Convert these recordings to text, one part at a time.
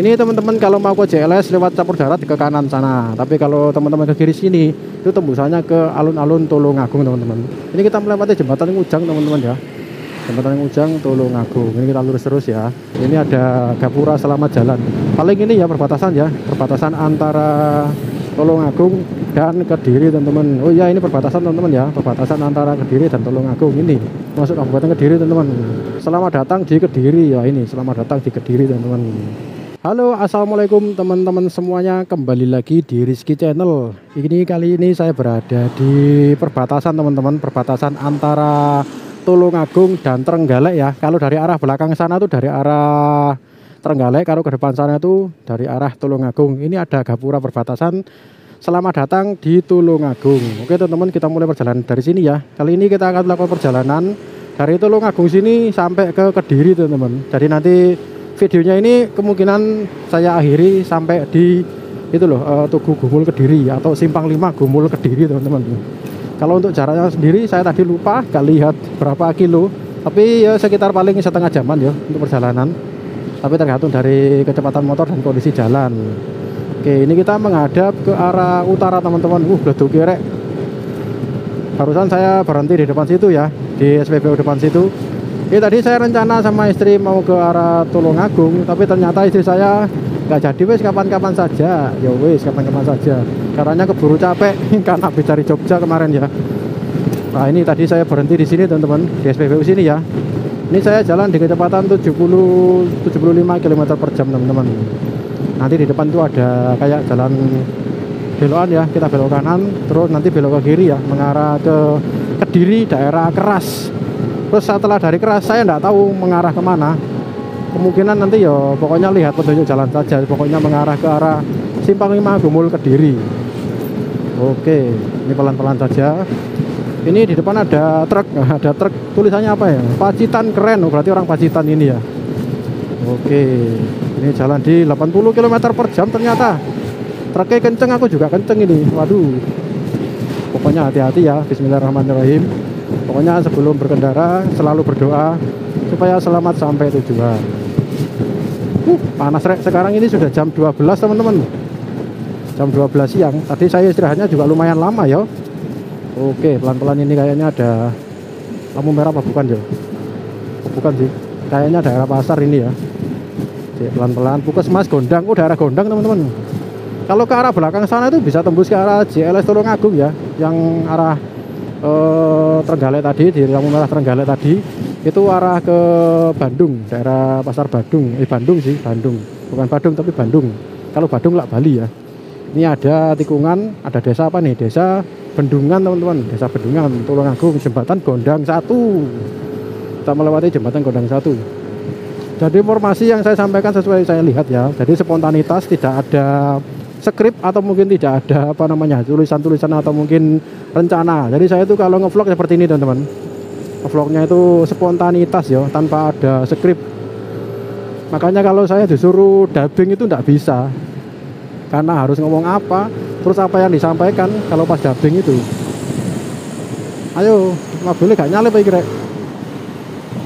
Ini teman-teman kalau mau ke JLS lewat Campur Darat ke kanan sana. Tapi kalau teman-teman ke kiri sini itu tembusannya ke alun-alun Tulungagung teman-teman. Ini kita melewati jembatan Ngujang teman-teman ya. Jembatan Ngujang Tulungagung. Ini kita lurus terus ya. Ini ada Gapura Selamat Jalan. Paling ini ya perbatasan ya, perbatasan antara Tulungagung dan Kediri teman-teman. Oh iya, ini perbatasan teman-teman ya, perbatasan antara Kediri dan Tulungagung ini. Masuk Kabupaten Kediri teman-teman. Selamat datang di Kediri ya, ini selamat datang di Kediri teman-teman. Halo, assalamualaikum teman-teman semuanya, kembali lagi di Rizky Channel. Ini kali ini saya berada di perbatasan teman-teman, perbatasan antara Tulungagung dan Trenggalek ya. Kalau dari arah belakang sana tuh dari arah Trenggalek, kalau ke depan sana tuh dari arah Tulungagung. Ini ada Gapura perbatasan. Selamat datang di Tulungagung. Oke teman-teman, kita mulai perjalanan dari sini ya. Kali ini kita akan melakukan perjalanan dari Tulungagung sini sampai ke Kediri teman-teman. Jadi nanti videonya ini kemungkinan saya akhiri sampai di itu loh, Tugu Gumul Kediri atau Simpang 5 Gumul Kediri teman-teman. Kalau untuk jaraknya sendiri saya tadi lupa gak lihat berapa kilo, tapi ya sekitar paling setengah jaman ya untuk perjalanan. Tapi tergantung dari kecepatan motor dan kondisi jalan. Oke, ini kita menghadap ke arah utara teman-teman. Bleduk kerek. Barusan saya berhenti di depan situ ya, di SPBU depan situ. Ini tadi saya rencana sama istri mau ke arah Tulungagung, tapi ternyata istri saya nggak jadi. Wes kapan-kapan saja, ya wes kapan-kapan saja. Katanya keburu capek karena habis dari Jogja kemarin ya. Nah ini tadi saya berhenti di sini teman-teman, di SPBU sini ya. Ini saya jalan di kecepatan 75 km per jam teman-teman. Nanti di depan itu ada kayak jalan belokan ya, kita belok kanan, terus nanti belok ke kiri ya, mengarah ke Kediri daerah Keras. Terus setelah dari Keras saya nggak tahu mengarah kemana. Kemungkinan nanti ya pokoknya lihat petunjuk jalan saja. Pokoknya mengarah ke arah Simpang 5 Gumul Kediri. Oke, ini pelan-pelan saja. Ini di depan ada truk, ada truk, tulisannya apa ya? Pacitan keren, oh, berarti orang Pacitan ini ya. Oke, ini jalan di 80 km per jam ternyata. Truknya kenceng, aku juga kenceng ini. Waduh. Pokoknya hati-hati ya. Bismillahirrahmanirrahim. Pokoknya sebelum berkendara selalu berdoa supaya selamat sampai tujuan. Panas rek. Sekarang ini sudah jam 12 teman-teman. Jam 12 siang. Tadi saya istirahatnya juga lumayan lama ya. Oke, pelan-pelan ini kayaknya ada lampu merah apa bukan ya? Oh, bukan sih. Kayaknya daerah pasar ini ya. Pelan-pelan. Puskesmas Gondang. Oh, daerah Gondang teman-teman. Kalau ke arah belakang sana itu bisa tembus ke arah JLS Tulungagung ya. Yang arah Trenggalek tadi, di lampu merah Trenggalek tadi itu arah ke Bandung, daerah Pasar Badung. Bandung sih, Bandung, bukan Badung tapi Bandung. Kalau Badung lah Bali ya. Ini ada tikungan, ada desa apa nih? Desa Bendungan teman-teman, desa Bendungan Tulungagung, jembatan Gondang 1. Kita melewati jembatan Gondang 1. Jadi informasi yang saya sampaikan sesuai saya lihat ya. Jadi spontanitas, tidak ada skrip atau mungkin tidak ada apa namanya tulisan-tulisan atau mungkin rencana. Jadi saya itu kalau ngevlog seperti ini teman-teman, ngevlognya itu spontanitas ya, tanpa ada skrip. Makanya kalau saya disuruh dubbing itu tidak bisa, karena harus ngomong apa, terus apa yang disampaikan kalau pas dubbing itu. Ayo, mobilnya gak nyalip ya kira.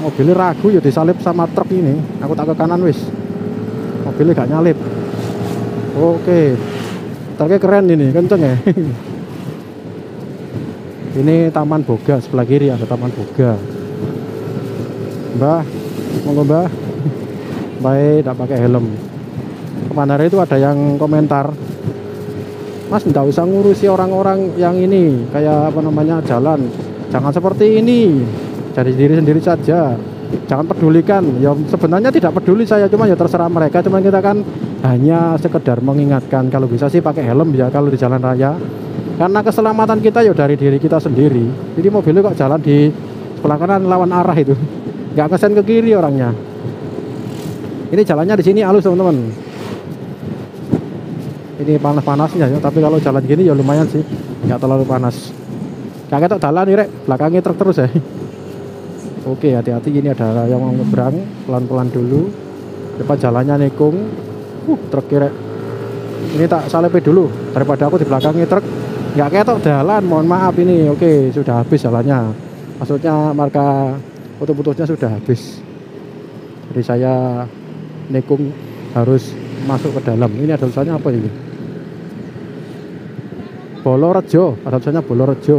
Mobilnya ragu ya disalip sama truk ini. Aku tak ke kanan wis, mobilnya gak nyalip. Oke, truknya keren ini, kenceng ya. Ini Taman Boga, sebelah kiri ada Taman Boga. Mbah, monggo mbah. Baik, tidak pakai helm. Kemarin itu ada yang komentar, Mas nggak usah ngurusi orang-orang yang ini, kayak apa namanya jalan. Jangan seperti ini, jadi diri sendiri saja. Jangan pedulikan. Ya sebenarnya tidak peduli saya, cuma ya terserah mereka. Cuma kita kan hanya sekedar mengingatkan, kalau bisa sih pakai helm ya kalau di jalan raya. Karena keselamatan kita ya dari diri kita sendiri. Jadi mobilnya kok jalan di sebelah kanan lawan arah itu, nggak kesen ke kiri orangnya. Ini jalannya di sini halus teman-teman. Ini panas-panasnya ya, tapi kalau jalan gini ya lumayan sih, nggak terlalu panas. Kakek tak jalan nih rek, belakangnya truk terus ya. Oke, hati-hati, ini ada yang mau nyebrang, pelan-pelan dulu. Depan jalannya nikung. Truk kira. Ini tak salepi dulu daripada aku di belakangnya truk. Nggak ketok jalan, mohon maaf ini. Oke, sudah habis jalannya. Maksudnya marka putus-putusnya sudah habis. Jadi saya nikung harus masuk ke dalam. Ini ada tulisannya apa ini? Bolorejo, ada tulisannya Bolorejo.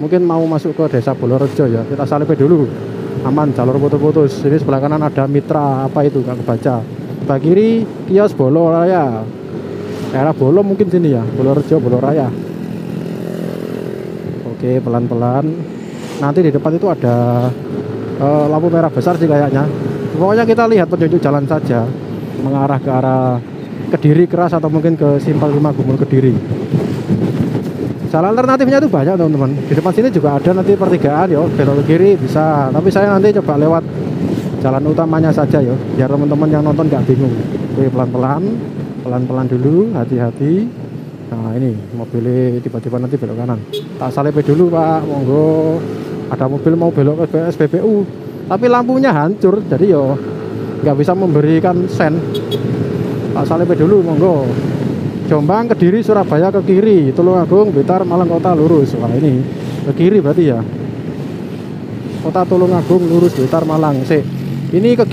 Mungkin mau masuk ke desa Bolorejo ya. Kita salip dulu. Aman, jalur putus-putus. Ini sebelah kanan ada mitra apa itu, nggak kebaca. Sebelah kiri kios Bolo Raya. Daerah Bolo mungkin sini ya, Bolorejo, Bolo Raya. Oke, pelan-pelan. Nanti di depan itu ada lampu merah besar sih kayaknya. Pokoknya kita lihat petunjuk jalan saja, mengarah ke arah Kediri Keras atau mungkin ke Simpang 5 Gumul Kediri. Jalan alternatifnya itu banyak teman-teman. Di depan sini juga ada nanti pertigaan yo, belok ke kiri bisa. Tapi saya nanti coba lewat jalan utamanya saja yo, biar teman-teman yang nonton nggak bingung. Oke, pelan-pelan dulu, hati-hati. Nah ini mobilnya tiba-tiba nanti belok kanan. Tak salip dulu Pak, monggo. Ada mobil mau belok ke SPBU, tapi lampunya hancur, jadi yo nggak bisa memberikan sen. Tak salip dulu monggo. Jombang, Kediri, Surabaya ke kiri, Tulungagung, Blitar, Malang Kota lurus. Wah ini ke kiri berarti ya. Kota Tulungagung lurus, Blitar, Malang. Ini ke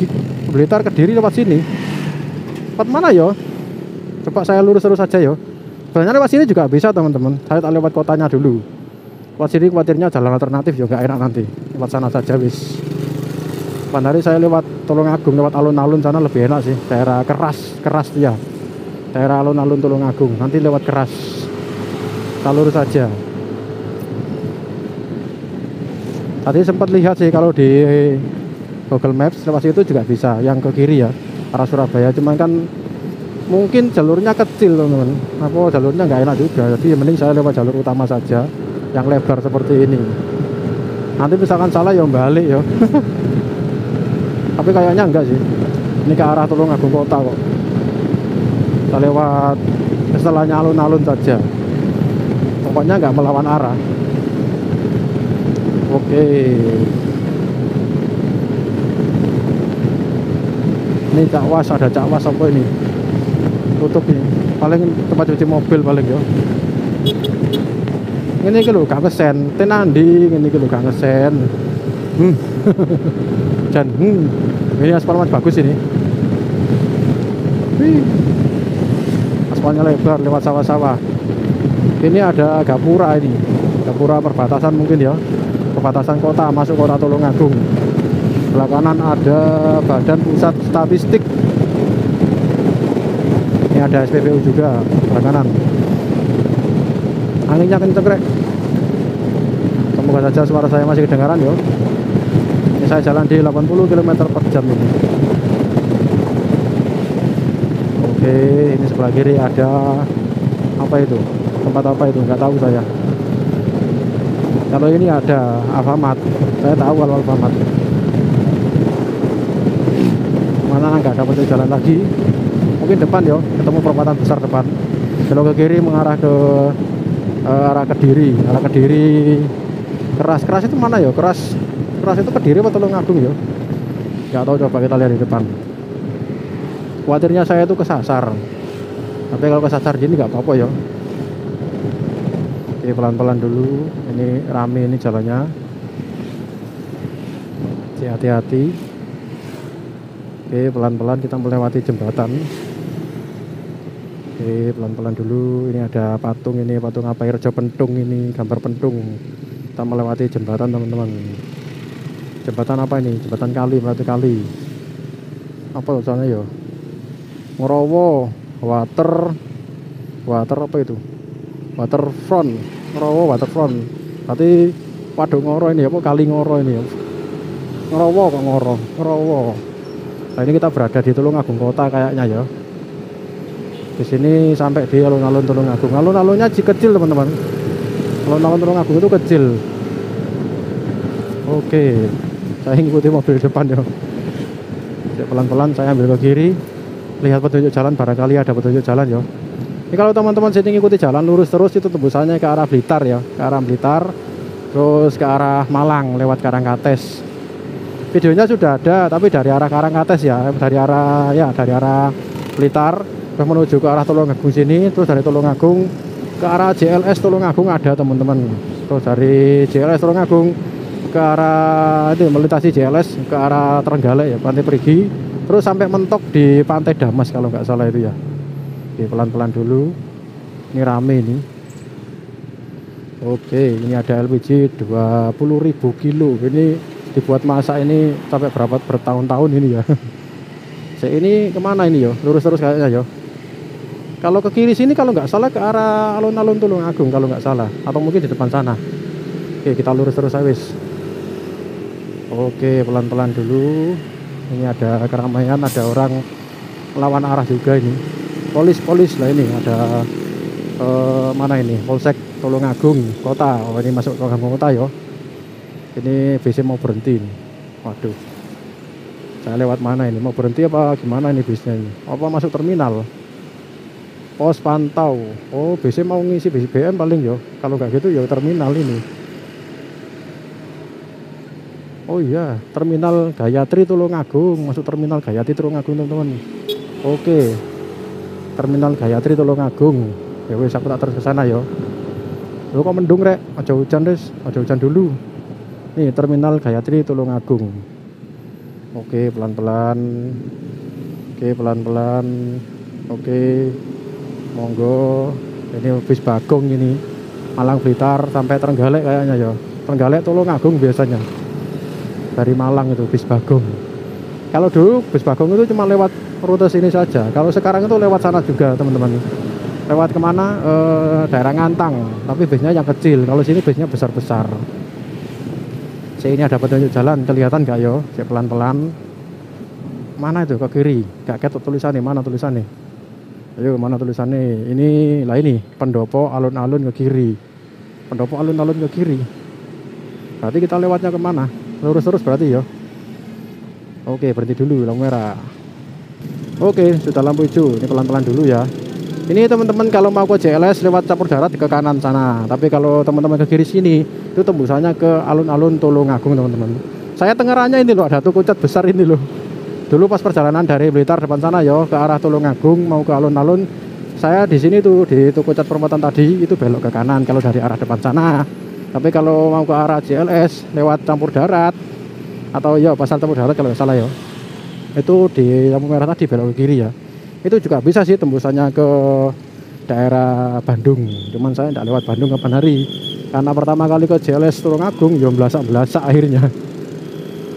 Blitar, Kediri lewat sini. Lewat mana yo? Coba saya lurus terus saja yo. Sebenarnya lewat sini juga bisa teman-teman. Saya tak lewat kotanya dulu. Lewat sini khawatirnya jalan alternatif juga enak nanti. Lewat sana saja wis. Pandari saya lewat Tulungagung, lewat alun-alun sana lebih enak sih. Daerah keras ya. Daerah alun-alun Tulungagung, nanti lewat Keras. Kita lurus saja. Tadi sempat lihat sih kalau di Google Maps lewat situ juga bisa, yang ke kiri ya, arah Surabaya. Cuman kan mungkin jalurnya kecil teman-teman. Apa jalurnya nggak enak juga. Jadi mending saya lewat jalur utama saja, yang lebar seperti ini. Nanti misalkan salah ya balik ya. Tapi kayaknya enggak sih. Ini ke arah Tulungagung kota kok. Kita lewat setelahnya alun-alun saja, pokoknya nggak melawan arah. Oke, ini Cakwas, ada Cakwas apa ini tutup ini, paling tempat cuci mobil paling ya. Ini kalau gak ngesen tenandi, ini kalau gak ngesen dan ini aspal masih bagus ini. Aspalnya lebar lewat sawah-sawah. Ini ada Gapura ini, Gapura perbatasan mungkin ya, perbatasan kota masuk kota Tulungagung. Sebelah kanan ada Badan Pusat Statistik. Ini ada SPBU juga sebelah kanan. Anginnya kenceng rek. Semoga saja suara saya masih kedengaran yo. Ini saya jalan di 80 km per jam ini. Oke, ini sebelah kiri ada apa itu? Tempat apa itu? Nggak tahu saya. Kalau ini ada Alfamart, saya tahu kalau Alfamart. Mana nggak dapat jalan lagi? Mungkin depan yo, ketemu perempatan besar depan. Kalau ke kiri mengarah ke arah Kediri, Keras itu mana yo? Keras itu Kediri atau Tulungagung yo? Nggak tahu, coba kita lihat di depan. Khawatirnya saya itu kesasar, tapi kalau kesasar gini nggak apa-apa ya. Oke, pelan-pelan dulu, ini rame ini jalannya, hati-hati. Oke, pelan-pelan kita melewati jembatan. Oke, pelan-pelan dulu, ini ada patung, ini patung apa, Rejo Pentung, ini gambar pentung. Kita melewati jembatan teman-teman. Jembatan apa ini? Jembatan kali, berarti kali apa soalnya ya? Ngorowo water apa itu? Waterfront, Ngorowo waterfront. Berarti Waduk Ngoro ini ya, apa Kali Ngoro ini ya? Ngorowo kok Ngorowo. Nah, ini kita berada di Tulungagung kota kayaknya ya. Di sini sampai di alun-alun Tulungagung. Alun-alunnya kecil teman-teman. Alun-alun Tulungagung itu kecil. Oke, saya ngikuti mobil depan ya. Pelan-pelan saya ambil ke kiri. Lihat petunjuk jalan, barangkali ada petunjuk jalan ya. Ini kalau teman-teman sini ngikuti jalan lurus terus, itu tembusannya ke arah Blitar ya, ke arah Blitar, terus ke arah Malang lewat Karangkates. Videonya sudah ada, tapi dari arah Karangkates ya, dari arah Blitar terus menuju ke arah Tulungagung sini, terus dari Tulungagung ke arah JLS Tulungagung ada teman-teman. Terus dari JLS Tulungagung ke arah itu melintasi JLS ke arah Trenggalek ya, Pantai Perigi. terus sampai mentok di Pantai Damas kalau nggak salah itu ya. Oke, pelan-pelan dulu, ini rame ini. Oke, ini ada LPG 20.000 kilo, ini dibuat masak ini sampai berapa bertahun-tahun ini ya. Ini kemana ini yo? Lurus terus kayaknya yo. Kalau ke kiri sini kalau nggak salah ke arah alun-alun Tulungagung kalau nggak salah, atau mungkin di depan sana. Oke, kita lurus terus wis. Oke, pelan-pelan dulu. Ini ada keramaian, ada orang melawan arah juga ini. Polis lah ini, ada mana ini? Polsek Tulungagung Kota. Oh, ini masuk Tulungagung Kota yo. Ini BC mau berhenti nih. Waduh. Saya lewat mana ini? Mau berhenti apa gimana ini bisnya ini? Apa masuk terminal? Pos pantau. Oh, BC mau ngisi BCBM paling yo. Kalau nggak gitu ya terminal ini. Oh iya, terminal Gayatri Tulungagung, masuk terminal Gayatri Tulungagung teman-teman. Oke, terminal Gayatri Tulungagung. Ya wes, aku tak terus ke sana yo. Lo kok mendung rek? Aja hujan des, aja hujan dulu. Nih terminal Gayatri Tulungagung. Oke, pelan-pelan. Oke, pelan-pelan. Oke, monggo. Ini bis Bagong ini, Malang Blitar sampai Trenggalek kayaknya yo. Trenggalek Tulungagung biasanya. Dari Malang itu bis Bagong. Kalau dulu bis Bagong itu cuma lewat rute sini saja. Kalau sekarang itu lewat sana juga teman-teman. Lewat kemana? Daerah Ngantang. Tapi bisnya yang kecil. Kalau sini bisnya besar-besar. Ini ada petunjuk jalan. Kelihatan nggak yo? Saya pelan-pelan. Mana itu ke kiri? Gak ketok tulisannya. Mana tulisannya? Ayo mana tulisannya? Ini lah ini. Pendopo alun-alun ke kiri. Pendopo alun-alun ke kiri. Berarti kita lewatnya kemana? Lurus terus berarti ya. Oke, berhenti dulu lampu merah. Oke, sudah lampu hijau. Ini pelan-pelan dulu ya. Ini teman-teman kalau mau ke JLS lewat Campur Darat ke kanan sana. Tapi kalau teman-teman ke kiri sini itu tembusannya ke alun-alun Tulungagung teman-teman. Saya tengarannya ini loh, ada tuku cat besar ini loh. Dulu pas perjalanan dari Blitar depan sana ya ke arah Tulungagung mau ke alun-alun, saya di sini tuh di tuku cat perempatan tadi itu belok ke kanan kalau dari arah depan sana. Tapi kalau mau ke arah JLS lewat Campur Darat atau ya pasar Campur Darat kalau nggak salah ya, itu di lampu merah tadi belok ke kiri ya. Itu juga bisa sih tembusannya ke daerah Bandung. Cuman saya tidak lewat Bandung kapan hari, karena pertama kali ke JLS Tulungagung ya belasak akhirnya.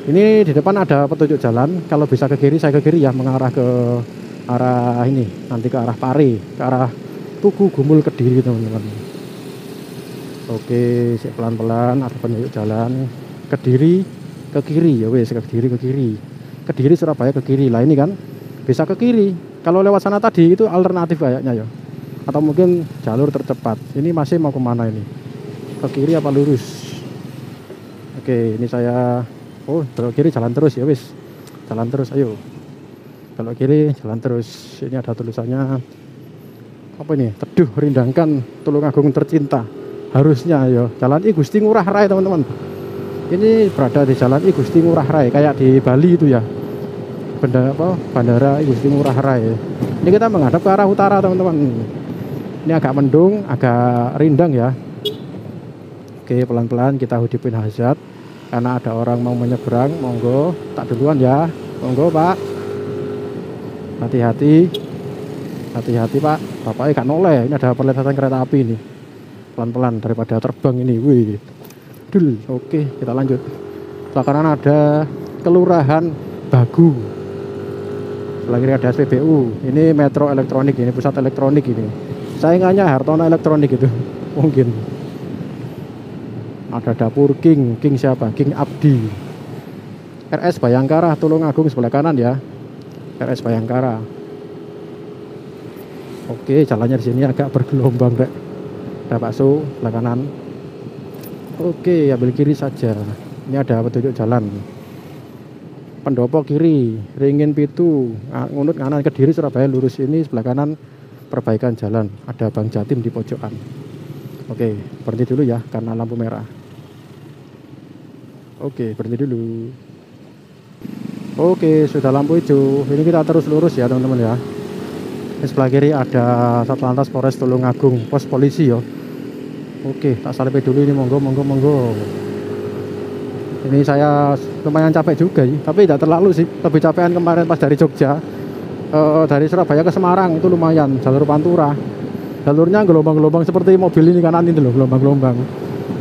Ini di depan ada petunjuk jalan. Kalau bisa ke kiri saya ke kiri ya, mengarah ke arah ini, nanti ke arah Pare, ke arah Tugu Gumul Kediri teman-teman. Oke, pelan-pelan ada petunjuk jalan. Kediri ke kiri ya wes, Kediri ke kiri. Kediri Surabaya ke kiri. Lah ini kan bisa ke kiri. Kalau lewat sana tadi itu alternatif kayaknya ya. Atau mungkin jalur tercepat. Ini masih mau kemana ini? Ke kiri apa lurus? Oke, ini saya belok kiri jalan terus ya wes. Jalan terus ayo. Belok kiri jalan terus. Ini ada tulisannya apa ini? Teduh rindangkan Tulungagung tercinta. Harusnya ya jalan I Gusti Ngurah Rai teman-teman. Ini berada di jalan I Gusti Ngurah Rai kayak di Bali itu ya. Bandara I Gusti Ngurah Rai. Ini kita menghadap ke arah utara teman-teman. Ini agak mendung, agak rindang ya. Oke, pelan-pelan kita hidupin hazard karena ada orang mau menyeberang. Monggo, tak duluan ya. Monggo Pak. Hati-hati. Hati-hati Pak. Bapaknya gak noleh. Ini ada perlintasan kereta api ini. Pelan-pelan daripada terbang ini. Wih. Dul. Oke, kita lanjut. Sebelah kanan ada Kelurahan Bagu. Sebelah kiri ada SPBU. Ini Metro Elektronik, ini pusat elektronik ini. Saingannya Hartono Elektronik itu. Mungkin. Ada dapur King siapa? King Abdi. RS Bayangkara Tulungagung sebelah kanan ya. RS Bayangkara. Oke, jalannya di sini agak bergelombang, Rek. Ada bakso sebelah kanan. Oke, ambil kiri saja. Ini ada petunjuk jalan. Pendopo kiri, Ringin Pitu, ngunut kanan Kediri Surabaya lurus ini sebelah kanan perbaikan jalan. Ada Bank Jatim di pojokan. Oke, berhenti dulu ya karena lampu merah. Oke, berhenti dulu. Oke, sudah lampu hijau. Ini kita terus lurus ya teman-teman ya. Di sebelah kiri ada Satlantas Polres Tulungagung, pos polisi ya. Oke, tak salipi dulu ini, monggo. Ini saya lumayan capek juga sih, tapi tidak terlalu sih. Lebih capekan kemarin pas dari Jogja, dari Surabaya ke Semarang itu lumayan jalur Pantura. Jalurnya gelombang-gelombang seperti mobil ini kanan itu loh, gelombang-gelombang.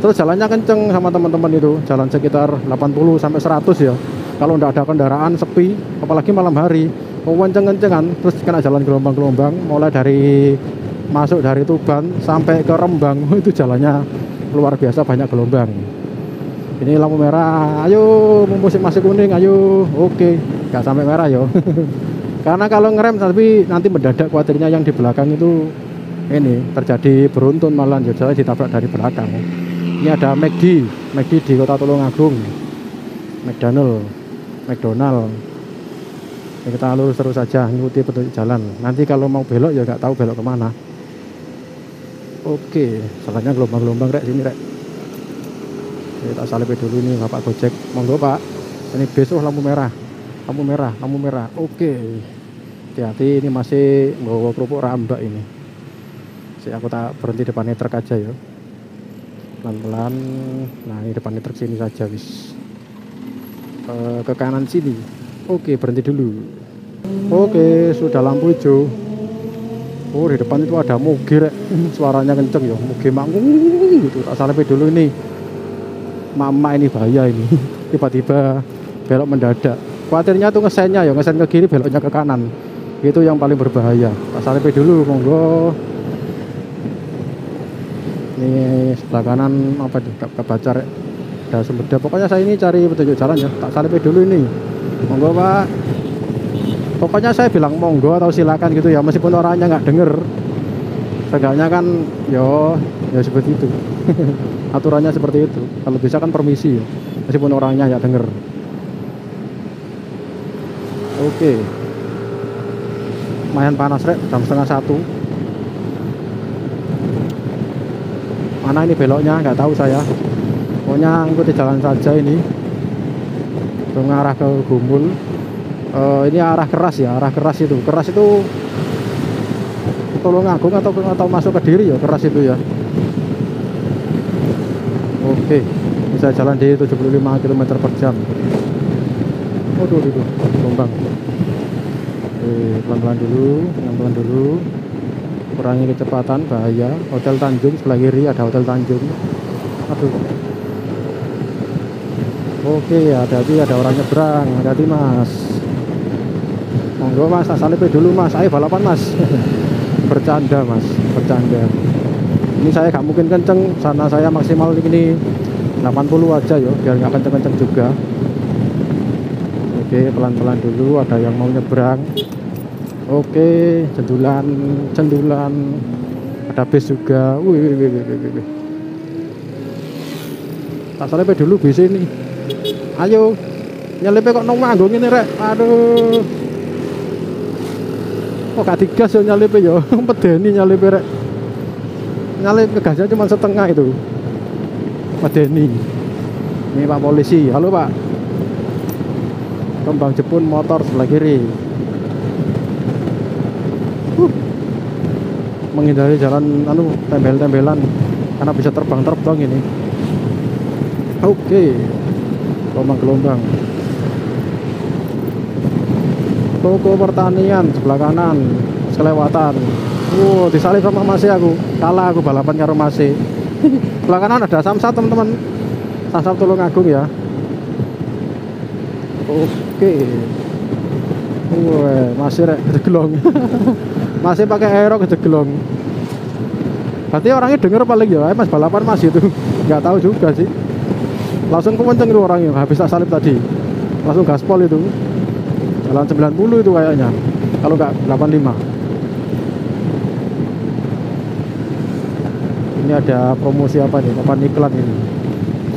Terus jalannya kenceng sama teman-teman itu, jalan sekitar 80 sampai 100 ya. Kalau tidak ada kendaraan sepi, apalagi malam hari, kenceng-kencengan, terus kena jalan gelombang-gelombang, mulai dari masuk dari Tuban sampai ke Rembang itu jalannya luar biasa banyak gelombang. Ini lampu merah, ayo mumpung masih kuning, ayo, oke, nggak sampai merah yo. Karena kalau ngerem tapi nanti mendadak, khawatirnya yang di belakang itu ini terjadi beruntun malah, jadi saya ditabrak dari belakang. Ini ada McD di Kota Tulungagung, McDonald. Ya, kita lurus terus saja, ngikuti petunjuk jalan. Nanti kalau mau belok ya nggak tahu belok kemana. Oke, salahnya gelombang-gelombang rek sini rek. Kita salipi dulu ini Bapak Gojek, monggo Pak. Ini besok lampu merah. Oke. Hati-hati, ini masih bawa kerupuk rambak ini. Aku tak berhenti depannya truk aja ya. Pelan-pelan. Nah, ini depannya truk sini saja wis. Ke kanan sini. Oke, berhenti dulu. Oke, sudah lampu hijau. Oh, di depan itu ada moge rek. Suaranya kenceng ya, moge manggung gitu. Tak salipi dulu ini. Mama ini bahaya ini. Tiba-tiba belok mendadak. Khawatirnya tuh ngesen ke kiri, beloknya ke kanan. Itu yang paling berbahaya. Tak salipi dulu, monggo. Ini sebelah kanan apa tuh? Kebaca rek. Ada Sumberda. Pokoknya saya ini cari petunjuk jalan ya. Tak salipi dulu ini. Monggo Pak. Pokoknya saya bilang monggo atau silakan gitu ya, meskipun orangnya nggak denger. Seenggaknya kan ya seperti itu. Aturannya seperti itu. Kalau bisa kan permisi ya, meskipun orangnya nggak denger. Oke. Lumayan panas rek, jam 12:30. Mana ini beloknya nggak tahu saya. Pokoknya ikuti jalan saja ini. Mengarah ke Gumul. Ini arah keras ya, itu. Keras itu Tulungagung atau masuk ke Diri ya, keras itu ya. Oke, bisa jalan di 75 km per jam. Waduh, gelombang. Pelan-pelan dulu. Kurangi kecepatan, bahaya. Hotel Tanjung sebelah kiri, ada Hotel Tanjung. Aduh. Oke, hati-hati, ada orang nyebrang. Hati-hati Mas. Monggo Mas, salipi dulu Mas. Ayo balapan Mas. Bercanda Mas, bercanda. Ini saya gak mungkin kenceng, sana saya maksimal ini 80 aja ya, biar nggak kenceng-kenceng juga. Oke, pelan-pelan dulu, ada yang mau nyebrang. Oke, cendulan. Ada bis juga. Wih. Tak salipi dulu bis ini. Ayo, nyalipi kok nong manggung ini rek. Aduh. Kok gak digas ya nyalipi ya. Pedeni nyalipi rek. Nyalip ngegasnya cuma setengah itu. Medeni. Ini Pak Polisi. Halo Pak. Kembang Jepun motor sebelah kiri. Menghindari jalan tembel-tembelan karena bisa terbang ini. Oke. Gelombang-gelombang. Toko pertanian sebelah kanan. Kelewatan. Disalip sama Masih aku. Kalah aku balapan karo Masih. Sebelah kanan ada Samsat teman-teman. Samsat Tulungagung ya. Oke. Masih rek kejeglong. Masih pakai aero kejeglong. Berarti orangnya denger paling ya, Mas balapan Mas itu. Nggak tahu juga sih. Langsung kenceng itu orangnya, habis tak salip tadi. Langsung gaspol itu. Jalan 90 itu kayaknya. Kalau nggak 85. Ini ada promosi apa nih? Papan iklan ini.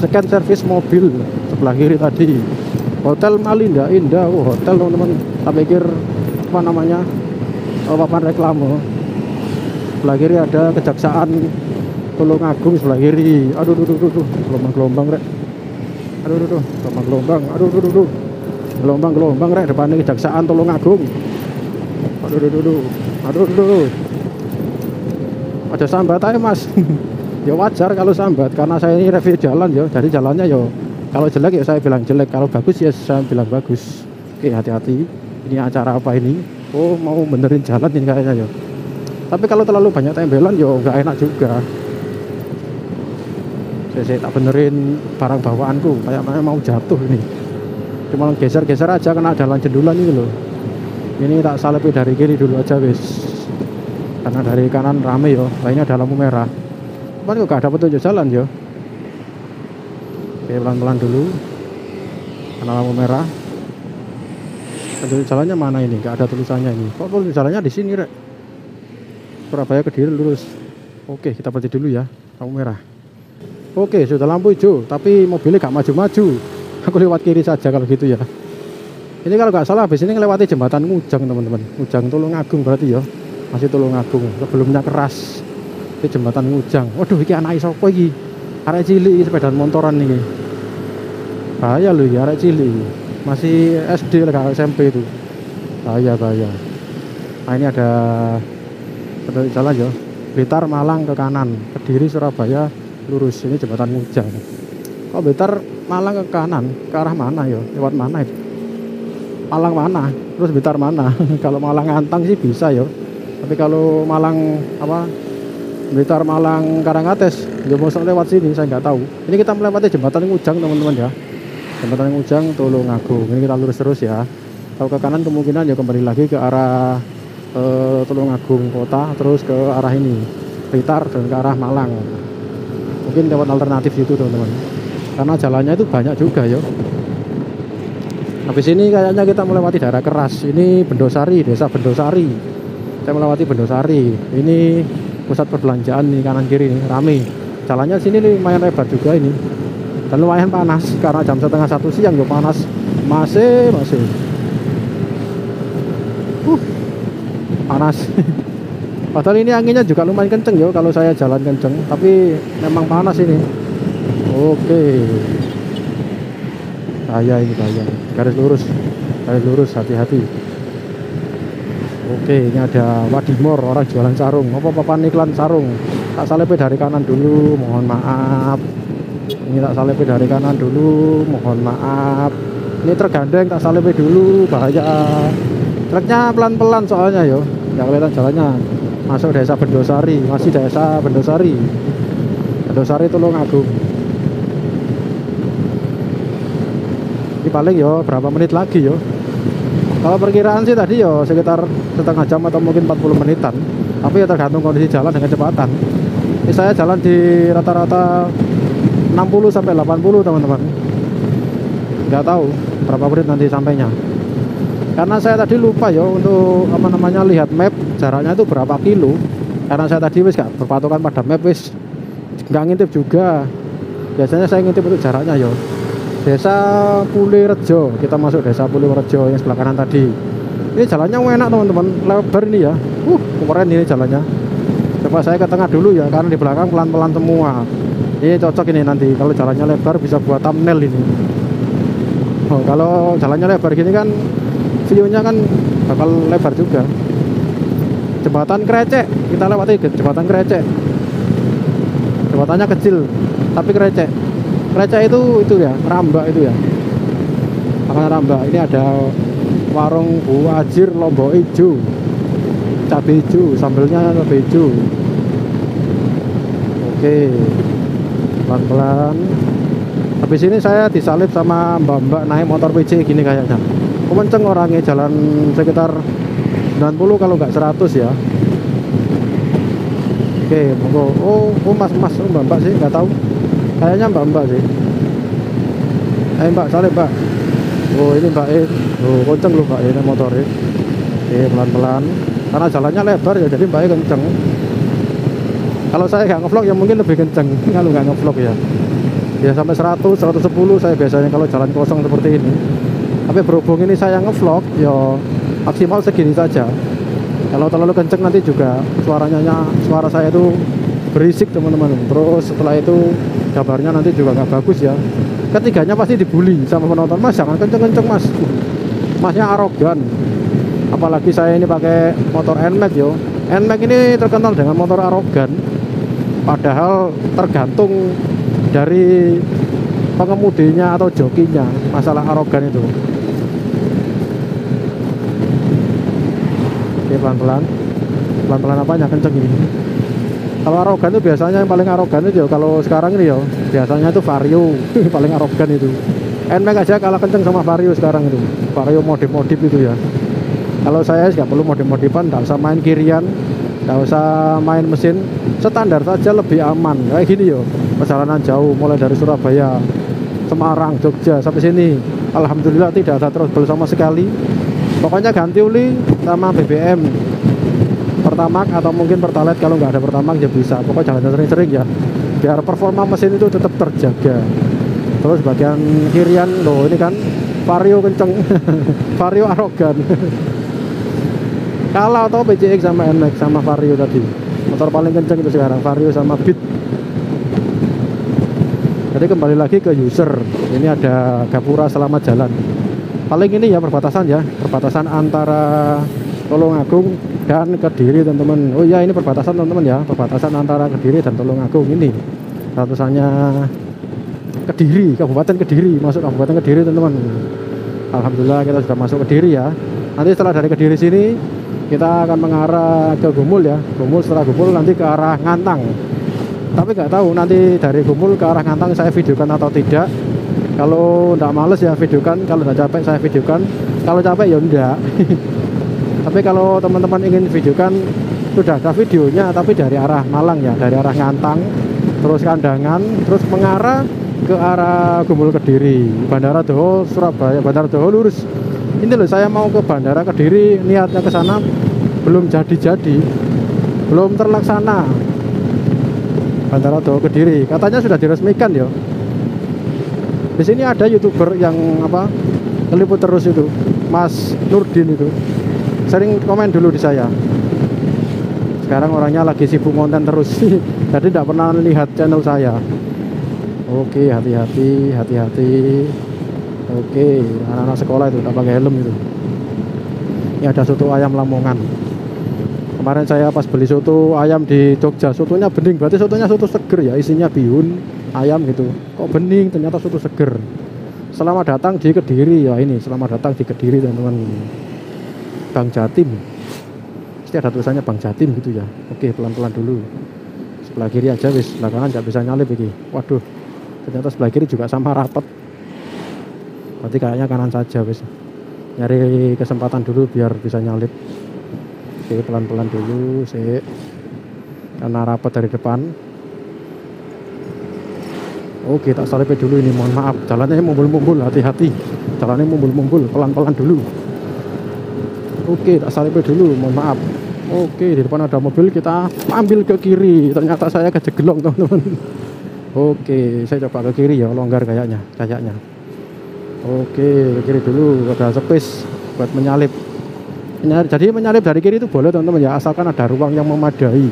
Scan service mobil sebelah kiri tadi. Hotel Malinda Indah. Hotel teman-teman. Tak pikir apa namanya? Papan reklame. Sebelah kiri ada Kejaksaan Tulungagung sebelah kiri. Aduh, gelombang-gelombang rek. Aduh, gelombang-gelombang. Aduh. Gelombang-gelombang rek, depannya Kejaksaan Tulungagung. Aduh. Ada sambat aja Mas. Ya wajar kalau sambat karena saya ini review jalan ya. Jadi jalannya ya Kalau jelek ya saya bilang jelek, kalau bagus ya saya bilang bagus. Oke, hati-hati. Ini acara apa ini? Oh, mau benerin jalan ini kayaknya ya. Tapi kalau terlalu banyak tembelan ya nggak enak juga. Saya tak benerin barang bawaanku, kayaknya mau jatuh ini. Cuma geser-geser aja kena jalan jendulan ini loh. Ini tak salepi dari kiri dulu aja wis. Karena dari kanan rame yo, lainnya ada lampu merah. Cuman kok gak ada petunjuk jalan yo. Oke, pelan-pelan dulu. Karena lampu merah. Petunjuk jalannya mana ini? Gak ada tulisannya ini. Kok petunjuk jalannya di sini, Rek? Surabaya Kediri lurus. Oke, kita berhenti dulu ya. Lampu merah. Oke, sudah lampu hijau, tapi mobilnya gak maju-maju. Aku lewat kiri saja kalau gitu ya. Ini kalau nggak salah habis ini ngelewati jembatan Ngujang teman-teman. Ngujang Tulungagung berarti ya. Masih Tulungagung. Sebelumnya Keras. Ini jembatan Ngujang. Waduh, ini anak sapa iki? Arek cilik sepeda motoran ini. Bahaya loh ya arek cilik. Masih SD lah SMP itu. Bahaya. Nah, ini ada jalan ya. Blitar Malang ke kanan, Kediri Surabaya lurus. Ini jembatan Ngujang. Kok Blitar Malang ke kanan, ke arah mana ya? Lewat mana itu? Malang mana? Terus Blitar mana? Kalau Malang Antang sih bisa ya. Tapi kalau Malang apa? Blitar Malang Karangates, ya mau lewat sini saya nggak tahu. Ini kita melewati jembatan Ngujang teman-teman ya. Jembatan Ngujang Tulungagung. Ini kita lurus terus ya. Kalau ke kanan kemungkinan ya kembali lagi ke arah Tulungagung kota, terus ke arah ini Blitar dan ke arah Malang. Mungkin lewat alternatif itu teman-teman. Karena jalannya itu banyak juga ya. Habis ini kayaknya kita melewati daerah Keras. Ini Bendosari, desa Bendosari. Saya melewati Bendosari. Ini pusat perbelanjaan nih kanan kiri nih, rame. Jalannya sini nih lumayan lebar juga ini. Dan lumayan panas karena jam setengah 1 siang ya panas. Masih. Panas. Padahal ini anginnya juga lumayan kenceng ya kalau saya jalan kenceng, tapi memang panas ini. Oke. Bahaya. Garis lurus, hati-hati. Oke, ini ada Wadimor, orang jualan sarung. Apa-apaan iklan sarung. Tak salepe dari kanan dulu, mohon maaf. Ini tak salepe dari kanan dulu, mohon maaf. Ini tergandeng, tak salepe dulu, bahaya. Truknya pelan-pelan soalnya yo. Nggak kelihatan jalannya. Masuk desa Bendosari, masih desa Bendosari. Bendosari Tulungagung. Ini paling yo berapa menit lagi yo. Kalau perkiraan sih tadi yo sekitar setengah jam atau mungkin 40 menitan. Tapi ya tergantung kondisi jalan dengan kecepatan. Ini saya jalan di rata-rata 60 sampai 80 teman-teman. Nggak tahu berapa menit nanti sampainya. Karena saya tadi lupa yo untuk lihat map jaraknya itu berapa kilo. Karena saya tadi wis gak berpatokan pada map wis nggak ngintip juga. Biasanya saya ngintip untuk jaraknya yo. Desa Pulirejo, kita masuk desa Pulirejo yang sebelah kanan tadi. Ini jalannya enak teman-teman, lebar ini ya. Keren ini jalannya. Coba saya ke tengah dulu ya, karena di belakang pelan-pelan semua. Ini cocok ini nanti kalau jalannya lebar bisa buat thumbnail ini. Oh, kalau jalannya lebar gini kan view-nya kan bakal lebar juga. Jembatan Krecek, kita lewati jembatan Krecek. Jembatannya kecil tapi Krecek. Krecek itu ya, Rambak itu ya. Makanya Rambak. Ini ada warung Bu Ajir lombok hijau, cabai hijau, sambelnya cabai hijau. Oke, pelan-pelan. Habis ini saya disalip sama mbak-mbak naik motor PC gini kayaknya. Kenceng orangnya, jalan sekitar 90 kalau nggak 100 ya. Oke, monggo. Oh mas mbak sih, nggak tahu. Kayaknya mbak sih. Mbak, salib mbak. Oh ini mbak oh kenceng loh mbak ini motornya. Oke, pelan-pelan. Karena jalannya lebar ya, jadi mbak kenceng. Kalau saya nggak ngevlog ya mungkin lebih kenceng. Kalau nggak ngevlog ya. Ya sampai 100, 110 saya biasanya kalau jalan kosong seperti ini. Tapi berhubung ini saya ngevlog, ya maksimal segini saja. Kalau terlalu kenceng nanti juga suara saya itu berisik teman-teman. Terus setelah itu gambarnya nanti juga nggak bagus ya. Ketiganya pasti dibully sama penonton. Mas jangan kenceng-kenceng mas. Masnya arogan. Apalagi saya ini pakai motor NMAX yo. NMAX ini terkenal dengan motor arogan. Padahal tergantung dari pengemudinya atau jokinya, masalah arogan itu. Oke, pelan-pelan. Pelan-pelan apanya, kenceng ini. Kalau arogan itu biasanya yang paling arogan itu ya, kalau sekarang ini ya biasanya itu Vario paling arogan itu. NMAX aja kalah kenceng sama Vario sekarang itu. Vario modif-modif itu ya. Kalau saya nggak perlu modif-modifan, nggak usah main kirian, nggak usah main mesin, standar saja lebih aman. Kayak gini yo, perjalanan jauh mulai dari Surabaya, Semarang, Jogja sampai sini, alhamdulillah tidak ada trouble sama sekali. Pokoknya ganti oli sama BBM Pertamax atau mungkin Pertalite, kalau nggak ada Pertamax ya bisa. Pokoknya jalan sering-sering ya, biar performa mesin itu tetap terjaga. Terus bagian kirian loh, ini kan Vario kenceng Vario arogan kalah atau PCX sama NMAX sama Vario tadi. Motor paling kenceng itu sekarang Vario sama Beat. Jadi kembali lagi ke user, ini ada Gapura Selamat Jalan. Paling ini ya perbatasan ya, perbatasan antara Tulungagung dan Kediri teman-teman. Oh ya, ini perbatasan teman-teman ya, perbatasan antara Kediri dan Tulungagung ini. Ratusannya Kediri, Kabupaten Kediri, masuk Kabupaten Kediri teman-teman. Alhamdulillah kita sudah masuk Kediri ya. Nanti setelah dari Kediri sini kita akan mengarah ke Gumul ya. Gumul, setelah Gumul nanti ke arah Ngantang. Tapi nggak tahu nanti dari Gumul ke arah Ngantang saya videokan atau tidak. Kalau nggak males ya videokan, kalau nggak capek saya videokan. Kalau capek ya enggak. Tapi kalau teman-teman ingin videokan, sudah ada videonya, tapi dari arah Malang ya, dari arah Ngantang, terus Kandangan, terus mengarah ke arah Gumul Kediri, Bandara Doho Surabaya, Bandara Doho lurus. Ini loh, saya mau ke Bandara Kediri, niatnya ke sana belum jadi-jadi, belum terlaksana. Bandara Doho Kediri katanya sudah diresmikan ya. Di sini ada YouTuber yang apa, ngeliput terus itu, Mas Nurdin itu. Sering komen dulu di saya. Sekarang orangnya lagi sibuk konten terus. Jadi tidak pernah lihat channel saya. Oke, hati-hati, hati-hati. Oke, anak-anak sekolah itu tidak pakai helm itu. Ini ada soto ayam Lamongan. Kemarin saya pas beli soto ayam di Jogja, sotonya bening, berarti sotonya soto seger ya, isinya bihun ayam gitu. Kok bening, ternyata soto seger. Selamat datang di Kediri ya, ini selamat datang di Kediri teman-teman. Bang Jatim, pasti ada tulisannya Bang Jatim gitu ya. Oke, pelan-pelan dulu. Sebelah kiri aja wis, sebelah kanan nggak bisa nyalip ini. Waduh, ternyata sebelah kiri juga sama rapat. Berarti kayaknya kanan saja wis. Nyari kesempatan dulu biar bisa nyalip. Oke, pelan-pelan dulu sih, karena rapat dari depan. Oke, tak salip dulu ini, mohon maaf. Jalannya mumbul-mumbul, hati-hati. Jalannya mumbul-mumbul, pelan-pelan dulu. Oke, tak salip dulu, mohon maaf. Oke, di depan ada mobil, kita ambil ke kiri. Ternyata saya kejegelong teman-teman. Oke, saya coba ke kiri ya, longgar kayaknya. Oke, ke kiri dulu, ada space buat menyalip. Jadi menyalip dari kiri itu boleh teman-teman ya, asalkan ada ruang yang memadai.